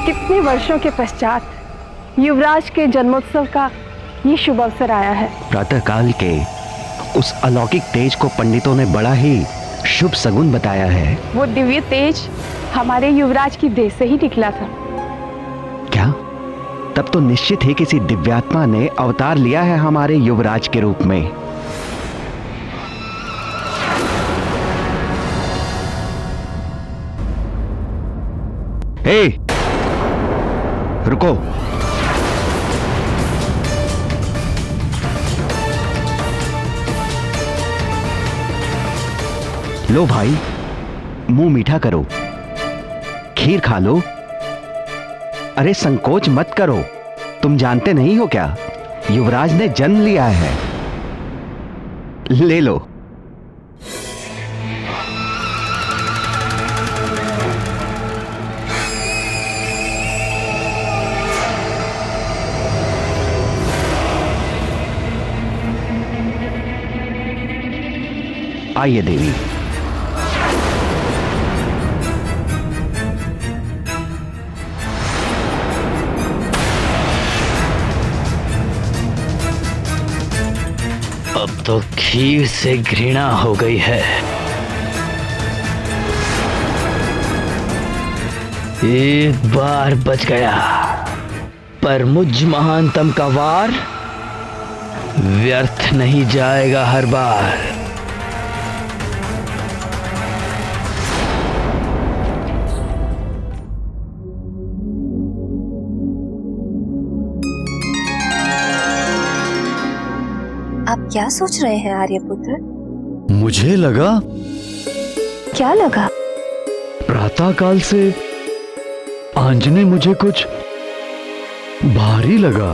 कितने वर्षों के पश्चात युवराज के जन्मोत्सव का ये शुभ अवसर आया है। प्रातःकाल के उस अलौकिक तेज को पंडितों ने बड़ा ही शुभ सगुन बताया है। वो दिव्य तेज हमारे युवराज की देह से ही निकला था। क्या? तब तो निश्चित ही किसी दिव्यात्मा ने अवतार लिया है हमारे युवराज के रूप में। हे, रुको। लो भाई, मुंह मीठा करो, खीर खा लो। अरे संकोच मत करो, तुम जानते नहीं हो क्या, युवराज ने जन्म लिया है। ले लो। आइए देवी। अब तो खीर से घृणा हो गई है। एक बार बच गया, पर मुझ महानतम का वार व्यर्थ नहीं जाएगा हर बार। आप क्या सोच रहे हैं आर्यपुत्र? मुझे लगा। क्या लगा? प्रातःकाल से आंजने मुझे कुछ भारी लगा।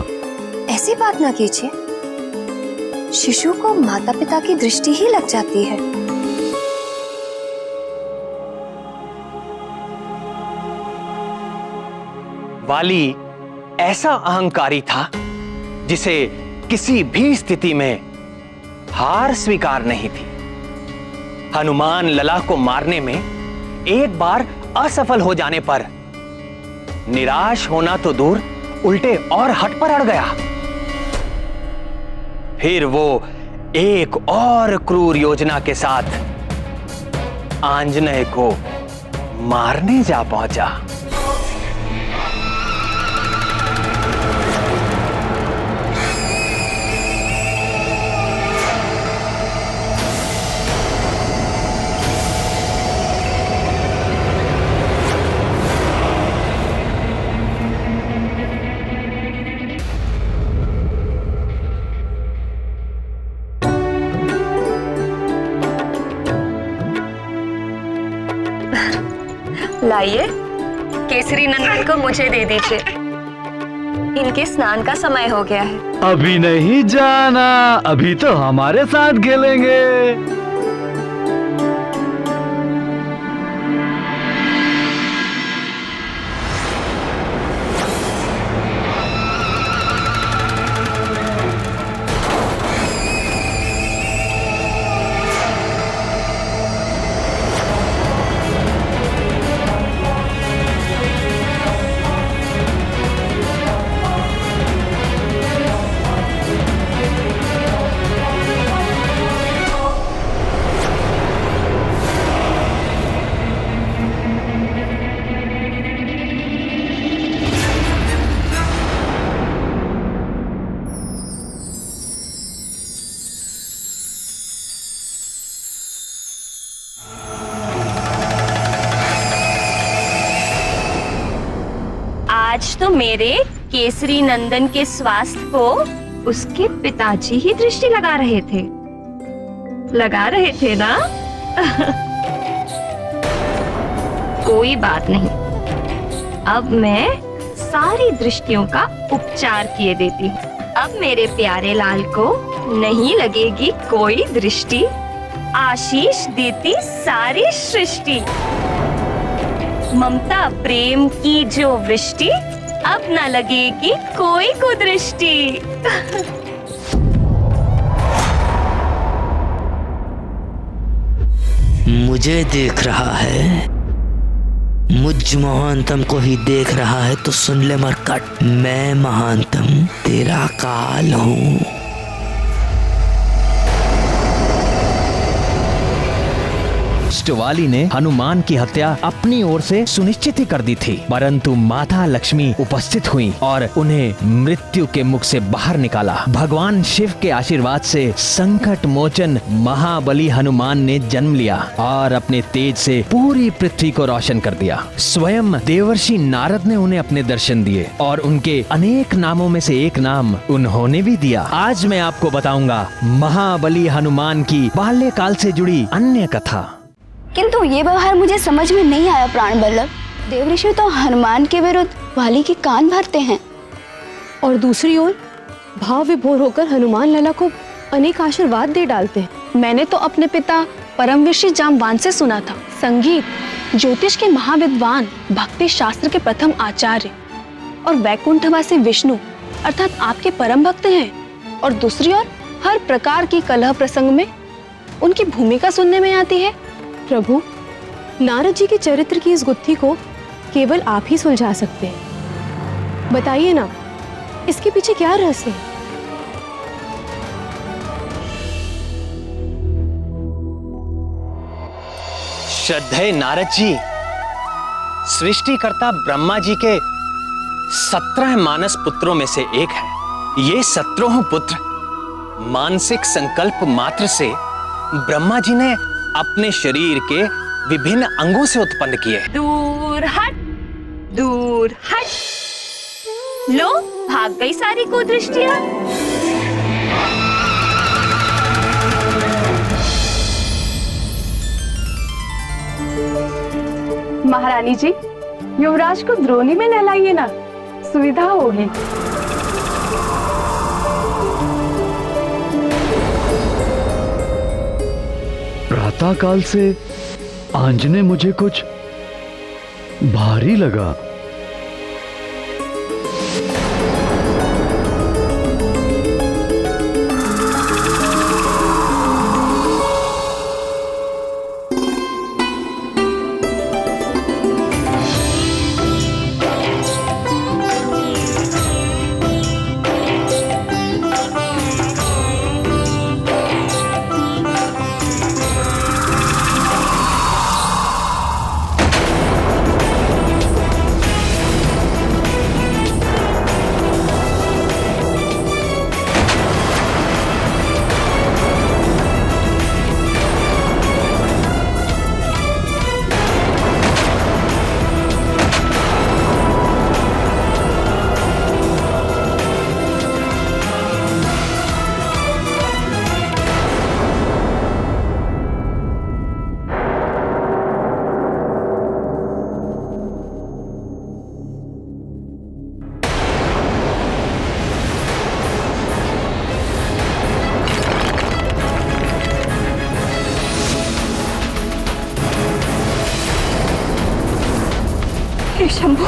ऐसी बात ना कीजिए, शिशु को माता पिता की दृष्टि ही लग जाती है। वाली ऐसा अहंकारी था जिसे किसी भी स्थिति में हार स्वीकार नहीं थी। हनुमान लला को मारने में एक बार असफल हो जाने पर निराश होना तो दूर, उल्टे और हट पर अड़ गया। फिर वो एक और क्रूर योजना के साथ आंजनेय को मारने जा पहुंचा। लाइए, केसरी नंदन को मुझे दे दीजिए। इनके स्नान का समय हो गया है। अभी नहीं जाना, अभी तो हमारे साथ खेलेंगे। आज तो मेरे केसरी नंदन के स्वास्थ्य को उसके पिताजी ही दृष्टि लगा रहे थे ना? कोई बात नहीं, अब मैं सारी दृष्टियों का उपचार किए देती हूँ। अब मेरे प्यारे लाल को नहीं लगेगी कोई दृष्टि, आशीष देती सारी सृष्टि। ममता प्रेम की जो वृष्टि, अब न लगेगी कोई कुदृष्टि। मुझे देख रहा है, मुझ महानतम को ही देख रहा है तो सुन ले मरकट, मैं महानतम तेरा काल हूँ। शिवाली ने हनुमान की हत्या अपनी ओर से सुनिश्चित ही कर दी थी, परंतु माता लक्ष्मी उपस्थित हुई और उन्हें मृत्यु के मुख से बाहर निकाला। भगवान शिव के आशीर्वाद से संकट मोचन महाबली हनुमान ने जन्म लिया और अपने तेज से पूरी पृथ्वी को रोशन कर दिया। स्वयं देवर्षि नारद ने उन्हें अपने दर्शन दिए और उनके अनेक नामों में से एक नाम उन्होंने भी दिया। आज मैं आपको बताऊंगा महाबली हनुमान की बाल्यकाल से जुड़ी अन्य कथा। किंतु ये व्यवहार मुझे समझ में नहीं आया प्राण बल्लभ। देवऋषि तो हनुमान के विरुद्ध वाली के कान भरते हैं और दूसरी ओर भाव विभोर होकर हनुमान लला को अनेक आशीर्वाद दे डालते हैं। मैंने तो अपने पिता परमविषि जाम्बवान से सुना था, संगीत ज्योतिष के महाविद्वान, भक्ति शास्त्र के प्रथम आचार्य और वैकुंठवासी विष्णु अर्थात आपके परम भक्त हैं, और दूसरी ओर हर प्रकार की कलह प्रसंग में उनकी भूमिका सुनने में आती है। प्रभु, नारद जी के चरित्र की इस गुत्थी को केवल आप ही सुलझा सकते हैं। बताइए ना, इसके पीछे क्या रहस्य है? श्रद्धेय नारद जी, सृष्टिकर्ता ब्रह्मा जी के 17 मानस पुत्रों में से एक है। ये 17 पुत्र मानसिक संकल्प मात्र से ब्रह्मा जी ने अपने शरीर के विभिन्न अंगों से उत्पन्न किए। दूर हट, दूर हट। लो, भाग गई सारी कुदृष्टियां। महारानी जी, युवराज को द्रोणी में नहलाइए ना, सुविधा होगी। प्रातःकाल से आंजने मुझे कुछ भारी लगा। हे शंभू,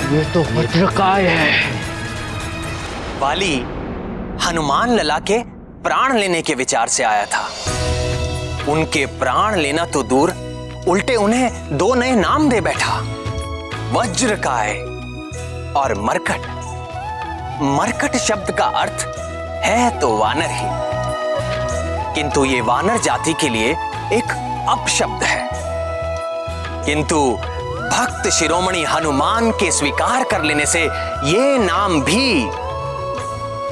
ये तो वज्रकाय है। वाली हनुमान लला के प्राण लेने के विचार से आया था। उनके प्राण लेना तो दूर, उल्टे उन्हें दो नए नाम दे बैठा, वज्रकाय और मरकट। मरकट शब्द का अर्थ है तो वानर ही, किंतु ये वानर जाति के लिए एक अपशब्द है। किंतु भक्त शिरोमणि हनुमान के स्वीकार कर लेने से ये नाम भी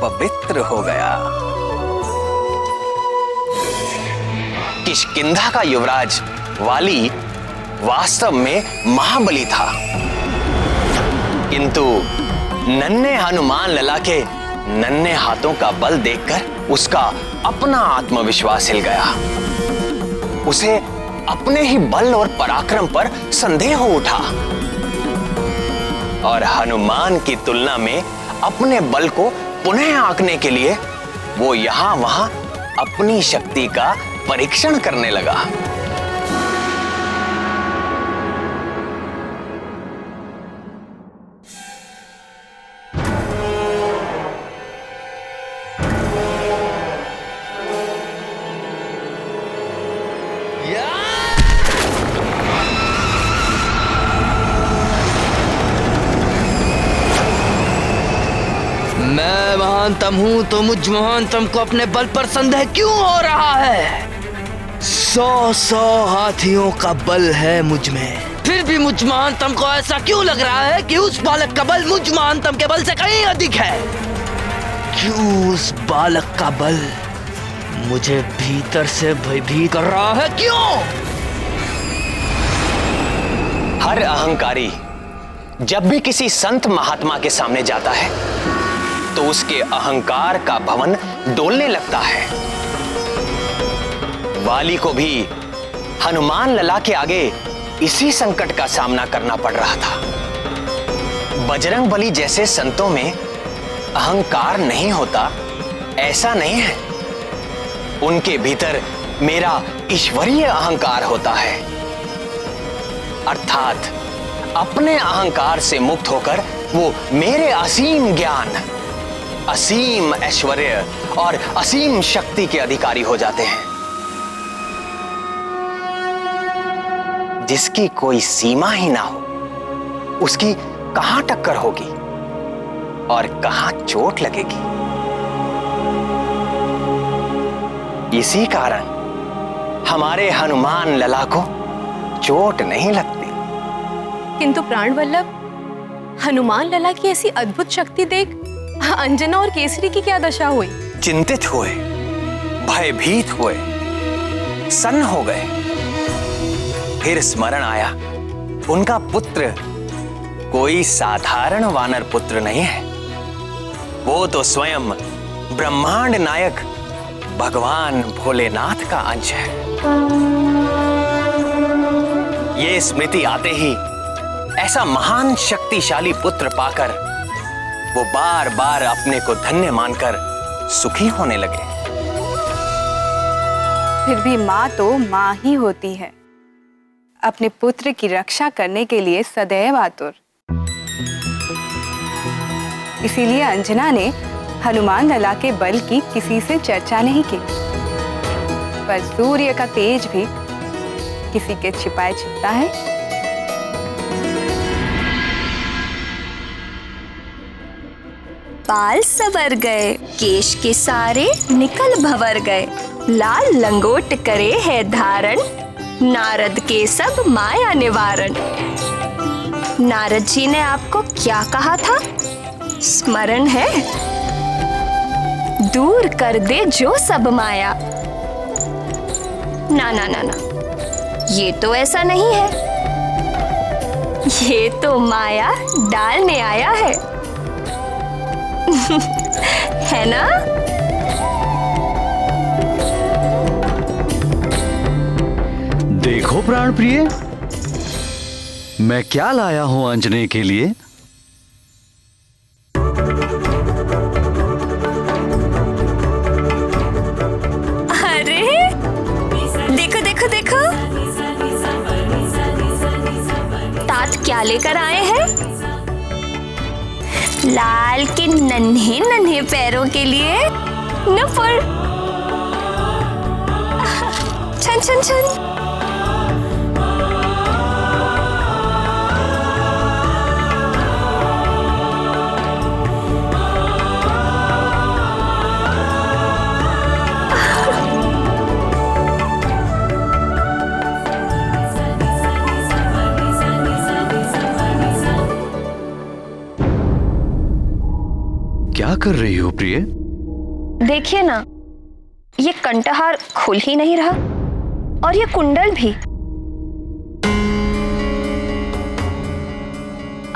पवित्र हो गया। किष्किंधा का युवराज वाली वास्तव में महाबली था, किंतु नन्हे हनुमान लला के नन्हे हाथों का बल देखकर उसका अपना आत्मविश्वास हिल गया। उसे अपने ही बल और पराक्रम पर संदेह हो उठा और हनुमान की तुलना में अपने बल को पुनः आंकने के लिए वो यहां वहां अपनी शक्ति का परीक्षण करने लगा। मैं महानतम हूं तो मुझ महानतम को अपने बल पर संदेह क्यों हो रहा है? 100 हाथियों का बल है मुझ में, फिर भी मुझ महानतम को ऐसा क्यों लग रहा है कि उस बालक का बल मुझ महानतम के बल से कहीं अधिक है? क्यों उस बालक का बल मुझे भीतर से भयभीत कर रहा है? क्यों? हर अहंकारी जब भी किसी संत महात्मा के सामने जाता है तो उसके अहंकार का भवन डोलने लगता है। वाली को भी हनुमान लला के आगे इसी संकट का सामना करना पड़ रहा था। बजरंगबली जैसे संतों में अहंकार नहीं होता ऐसा नहीं है, उनके भीतर मेरा ईश्वरीय अहंकार होता है, अर्थात अपने अहंकार से मुक्त होकर वो मेरे असीम ज्ञान, असीम ऐश्वर्य और असीम शक्ति के अधिकारी हो जाते हैं। जिसकी कोई सीमा ही ना हो उसकी कहां टक्कर होगी और कहां चोट लगेगी। इसी कारण हमारे हनुमान लला को चोट नहीं लगती। किंतु प्राणवल्लभ, हनुमान लला की ऐसी अद्भुत शक्ति देख अंजना और केसरी की क्या दशा हुई? चिंतित हुए, भयभीत हुए, सन्न हो गए। फिर स्मरण आया उनका पुत्र कोई साधारण वानर पुत्र नहीं है, वो तो स्वयं ब्रह्मांड नायक भगवान भोलेनाथ का अंश है। ये स्मृति आते ही ऐसा महान शक्तिशाली पुत्र पाकर वो बार बार अपने को धन्य मानकर सुखी होने लगे। फिर भी माँ तो माँ ही होती है, अपने पुत्र की रक्षा करने के लिए सदैव आतुर। इसीलिए अंजना ने हनुमान लला के बल की किसी से चर्चा नहीं की, पर सूर्य का तेज भी किसी के छिपाए छिपता है। बाल सवर गए, केश के सारे निकल भवर गए, लाल लंगोट करे है धारण, नारद के सब माया निवारण। नारद जी ने आपको क्या कहा था, स्मरण है? दूर कर दे जो सब माया। ना ना ना ना, ये तो ऐसा नहीं है, ये तो माया डालने आया है। है ना? देखो प्राण प्रिय, मैं क्या लाया हूं अंजने के लिए। अरे देखो देखो देखो, तात क्या लेकर आए हैं? लाल के नन्हे नन्हे पैरों के लिए नुपुर। छन छन छन। क्या कर रही हो प्रिय? देखिए ना, ये कंठहार खुल ही नहीं रहा और ये कुंडल भी।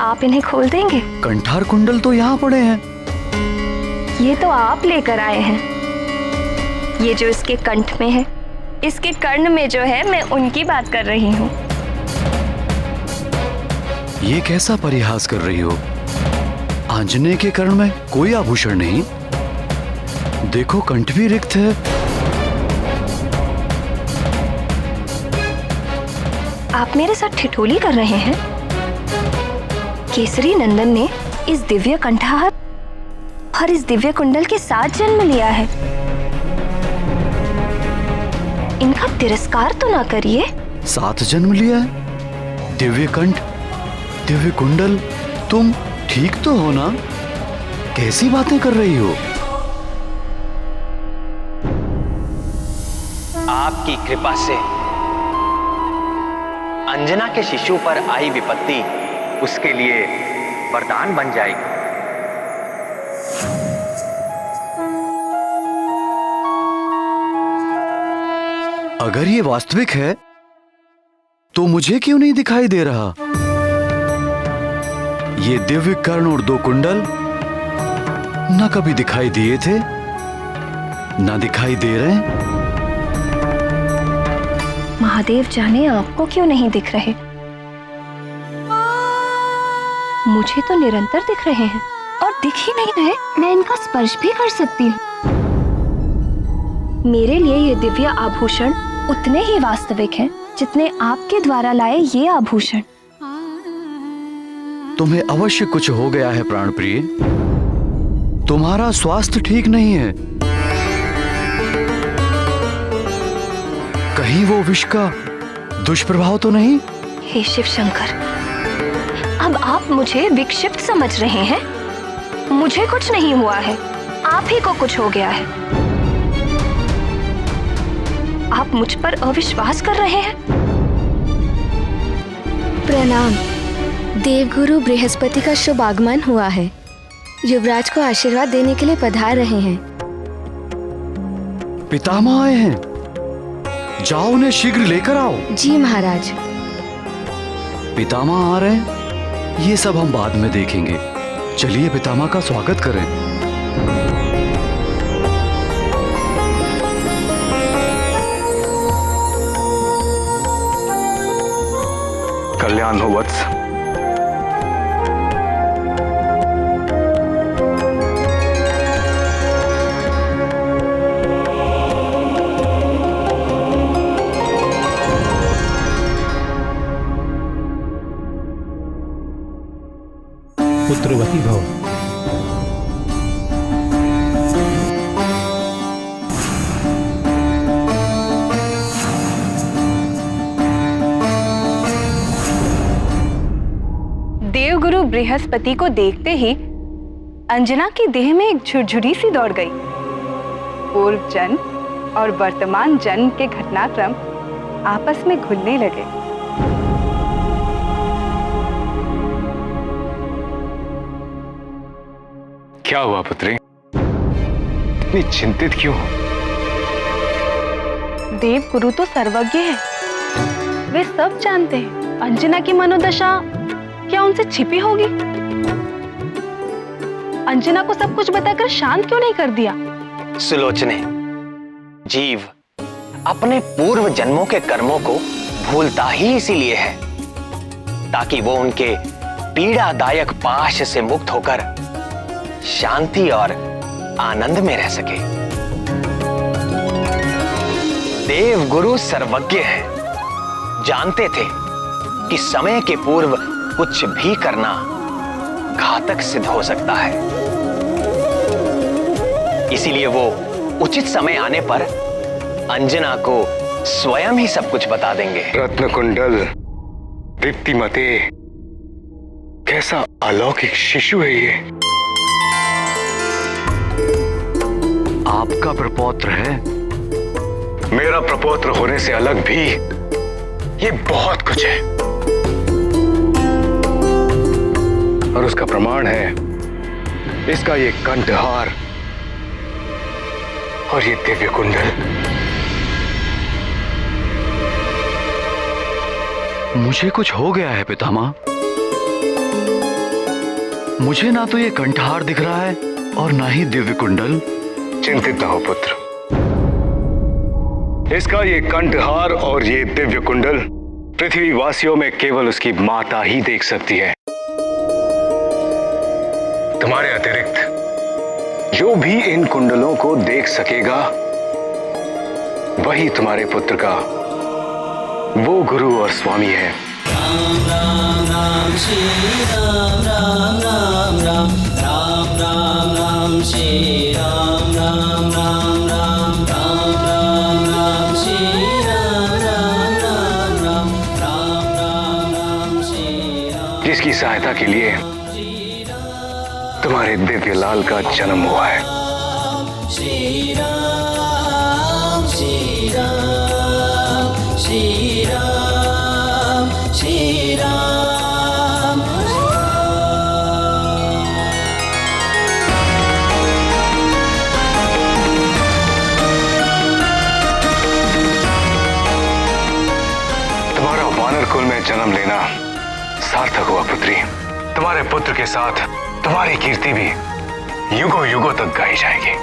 आप इन्हें खोल देंगे? कंठार कुंडल तो यहाँ पड़े हैं। ये तो आप लेकर आए हैं। ये जो इसके कंठ में है, इसके कर्ण में जो है, मैं उनकी बात कर रही हूँ। ये कैसा परिहास कर रही हो? आंजनेय के कर्ण में कोई आभूषण नहीं। देखो कंठ भी रिक्त है। आप मेरे साथ ठिठोली कर रहे हैं? केसरी नंदन ने इस दिव्य कंठहार और इस दिव्य कुंडल के साथ जन्म लिया है। इनका तिरस्कार तो ना करिए। साथ जन्म लिया है? दिव्य कंठ, दिव्य कुंडल, तुम ठीक तो हो ना? कैसी बातें कर रही हो? आपकी कृपा से अंजना के शिशु पर आई विपत्ति उसके लिए वरदान बन जाएगी। अगर ये वास्तविक है तो मुझे क्यों नहीं दिखाई दे रहा? ये दिव्य कर्ण और दो कुंडल न कभी दिखाई दिए थे, ना दिखाई दे रहे हैं। महादेव जाने आपको क्यों नहीं दिख रहे। मुझे तो निरंतर दिख रहे हैं और दिख ही नहीं रहे। मैं इनका स्पर्श भी कर सकती हूँ। मेरे लिए ये दिव्य आभूषण उतने ही वास्तविक हैं जितने आपके द्वारा लाए ये आभूषण। तुम्हें अवश्य कुछ हो गया है प्राण प्रिय। तुम्हारा स्वास्थ्य ठीक नहीं है। कहीं वो विष का दुष्प्रभाव तो नहीं? हे शिव शंकर, अब आप मुझे विक्षिप्त समझ रहे हैं। मुझे कुछ नहीं हुआ है, आप ही को कुछ हो गया है। आप मुझ पर अविश्वास कर रहे हैं। प्रणाम। देवगुरु बृहस्पति का शुभ आगमन हुआ है। युवराज को आशीर्वाद देने के लिए पधार रहे हैं। पितामह आए हैं, जाओ उन्हें शीघ्र लेकर आओ। जी महाराज। पितामह आ रहे हैं, ये सब हम बाद में देखेंगे। चलिए पितामह का स्वागत करें। कल्याण हो वत्स। पुत्रवती भव। देवगुरु बृहस्पति को देखते ही अंजना की देह में एक झुरझुरी सी दौड़ गई। पूर्व जन्म और वर्तमान जन्म के घटनाक्रम आपस में घुलने लगे। क्या हुआ पुत्री? इतनी चिंतित क्यों हो? देव गुरु तो सर्वज्ञ है, वे सब जानते हैं। अंजना की मनोदशा क्या उनसे छिपी होगी? अंजना को सब कुछ बताकर शांत क्यों नहीं कर दिया? सुलोचने, जीव अपने पूर्व जन्मों के कर्मों को भूलता ही इसीलिए है ताकि वो उनके पीड़ादायक पाश से मुक्त होकर शांति और आनंद में रह सके। देव गुरु सर्वज्ञ हैं, जानते थे कि समय के पूर्व कुछ भी करना घातक सिद्ध हो सकता है। इसीलिए वो उचित समय आने पर अंजना को स्वयं ही सब कुछ बता देंगे। रत्न कुंडल, दीप्तिमते, कैसा अलौकिक शिशु है ये। आपका प्रपौत्र है? मेरा प्रपौत्र होने से अलग भी ये बहुत कुछ है, और उसका प्रमाण है इसका ये कंठहार और ये दिव्य कुंडल। मुझे कुछ हो गया है पितामह। मुझे ना तो ये कंठहार दिख रहा है और ना ही दिव्य कुंडल। चिंतित न हो पुत्र, इसका ये कंठहार और ये दिव्य कुंडल पृथ्वी वासियों में केवल उसकी माता ही देख सकती है। तुम्हारे अतिरिक्त जो भी इन कुंडलों को देख सकेगा वही तुम्हारे पुत्र का वो गुरु और स्वामी है। राम राम राम श्री राम राम राम राम राम राम राम श्री राम राम राम राम राम राम राम श्री राम राम राम राम राम राम राम श्री राम। जिसकी सहायता के लिए तुम्हारे दिव्य लाल का जन्म हुआ है। श्री राम श्री राम श्री राम श्री राम। तुम्हारा वानर कुल में जन्म लेना सार्थक हुआ पुत्री। तुम्हारे पुत्र के साथ तुम्हारी कीर्ति भी युगों युगों तक गाई जाएगी।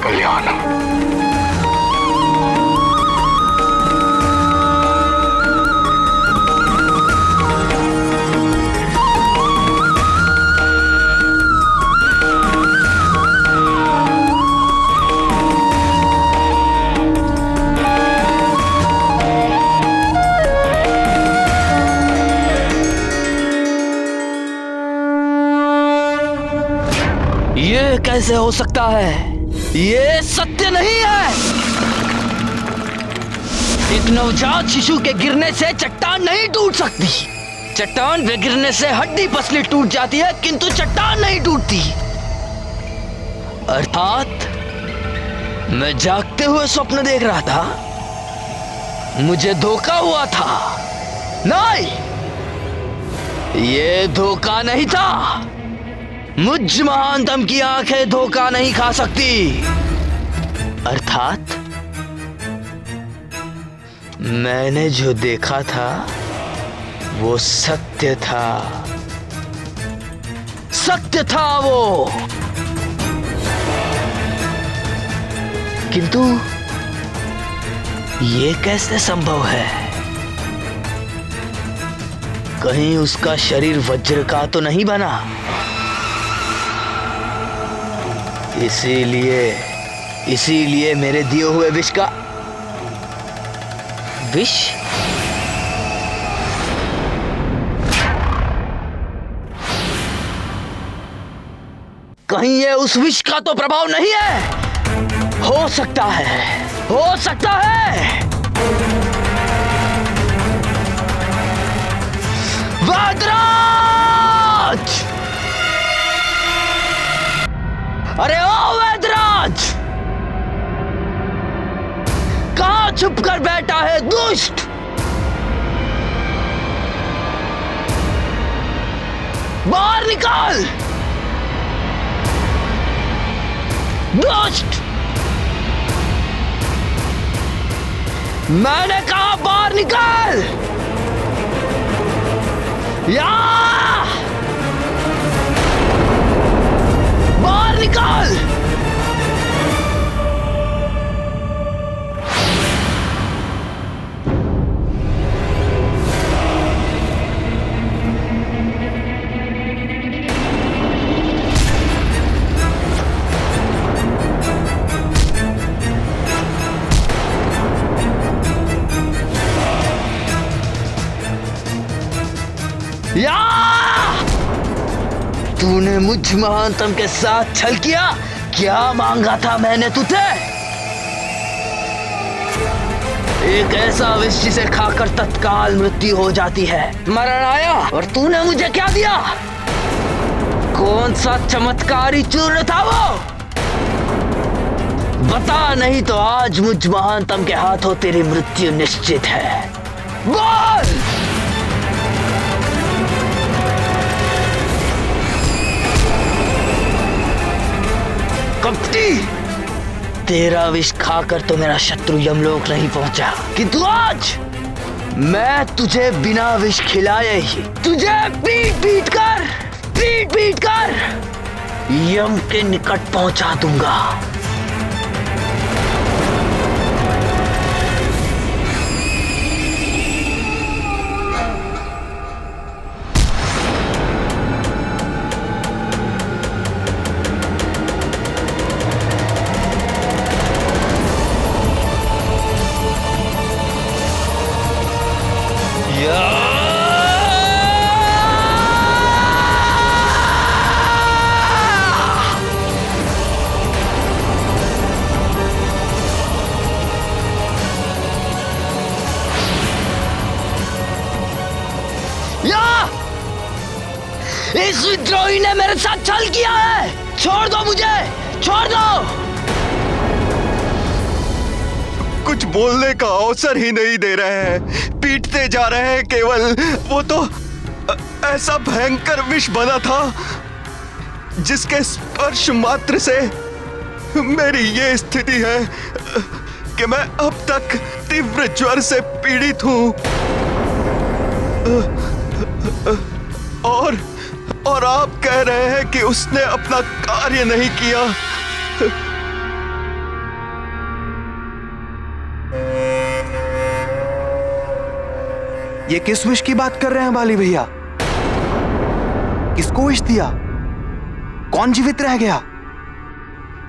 कल्याण। ये कैसे हो सकता है? ये सत्य नहीं है। एक नवजात शिशु के गिरने से चट्टान नहीं टूट सकती। चट्टान पे गिरने से हड्डी पसली टूट जाती है, किंतु चट्टान नहीं टूटती। अर्थात मैं जागते हुए स्वप्न देख रहा था, मुझे धोखा हुआ था। नहीं, ये धोखा नहीं था। मुझ महानतम की आंखें धोखा नहीं खा सकती। अर्थात मैंने जो देखा था वो सत्य था। सत्य था वो। किंतु ये कैसे संभव है? कहीं उसका शरीर वज्र का तो नहीं बना? इसीलिए मेरे दिए हुए विष का विष कहीं ये उस विष का तो प्रभाव नहीं है? हो सकता है, हो सकता है। वैद्यराज! अरे ओ वैद्यराज, कहां दुष्ट! बाहर निकाल! दुष्ट! मैंने कहा बाहर निकाल! या! बाहर निकाल! या! तूने मुझ महानतम के साथ छल किया। क्या मांगा था मैंने तुझे? एक ऐसा विष जिसे खाकर तत्काल मृत्यु हो जाती है। मरण आया और तूने मुझे क्या दिया? कौन सा चमत्कारी चूर्ण था वो? बता, नहीं तो आज मुझ महानतम के हाथों तेरी मृत्यु निश्चित है। बोल! कपटी! तेरा विष खाकर तो मेरा शत्रु यमलोक नहीं पहुंचा, किंतु आज मैं तुझे बिना विष खिलाए ही तुझे पीट पीट कर यम के निकट पहुंचा दूंगा। इस विद्रोही ने मेरे साथ छल किया है। छोड़ दो मुझे, छोड़ दो। कुछ बोलने का अवसर ही नहीं दे रहे हैं, पीटते जा रहे हैं केवल। वो तो ऐसा भयंकर विष बना था जिसके स्पर्श मात्र से मेरी ये स्थिति है कि मैं अब तक तीव्र ज्वर से पीड़ित हूं। और आप कह रहे हैं कि उसने अपना कार्य नहीं किया। ये किस विष की बात कर रहे हैं बाली भैया? किसको विष दिया? कौन जीवित रह गया?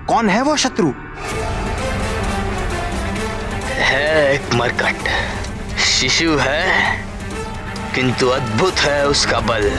कौन है वो शत्रु? है एक मरकट, शिशु है, किंतु अद्भुत है उसका बल।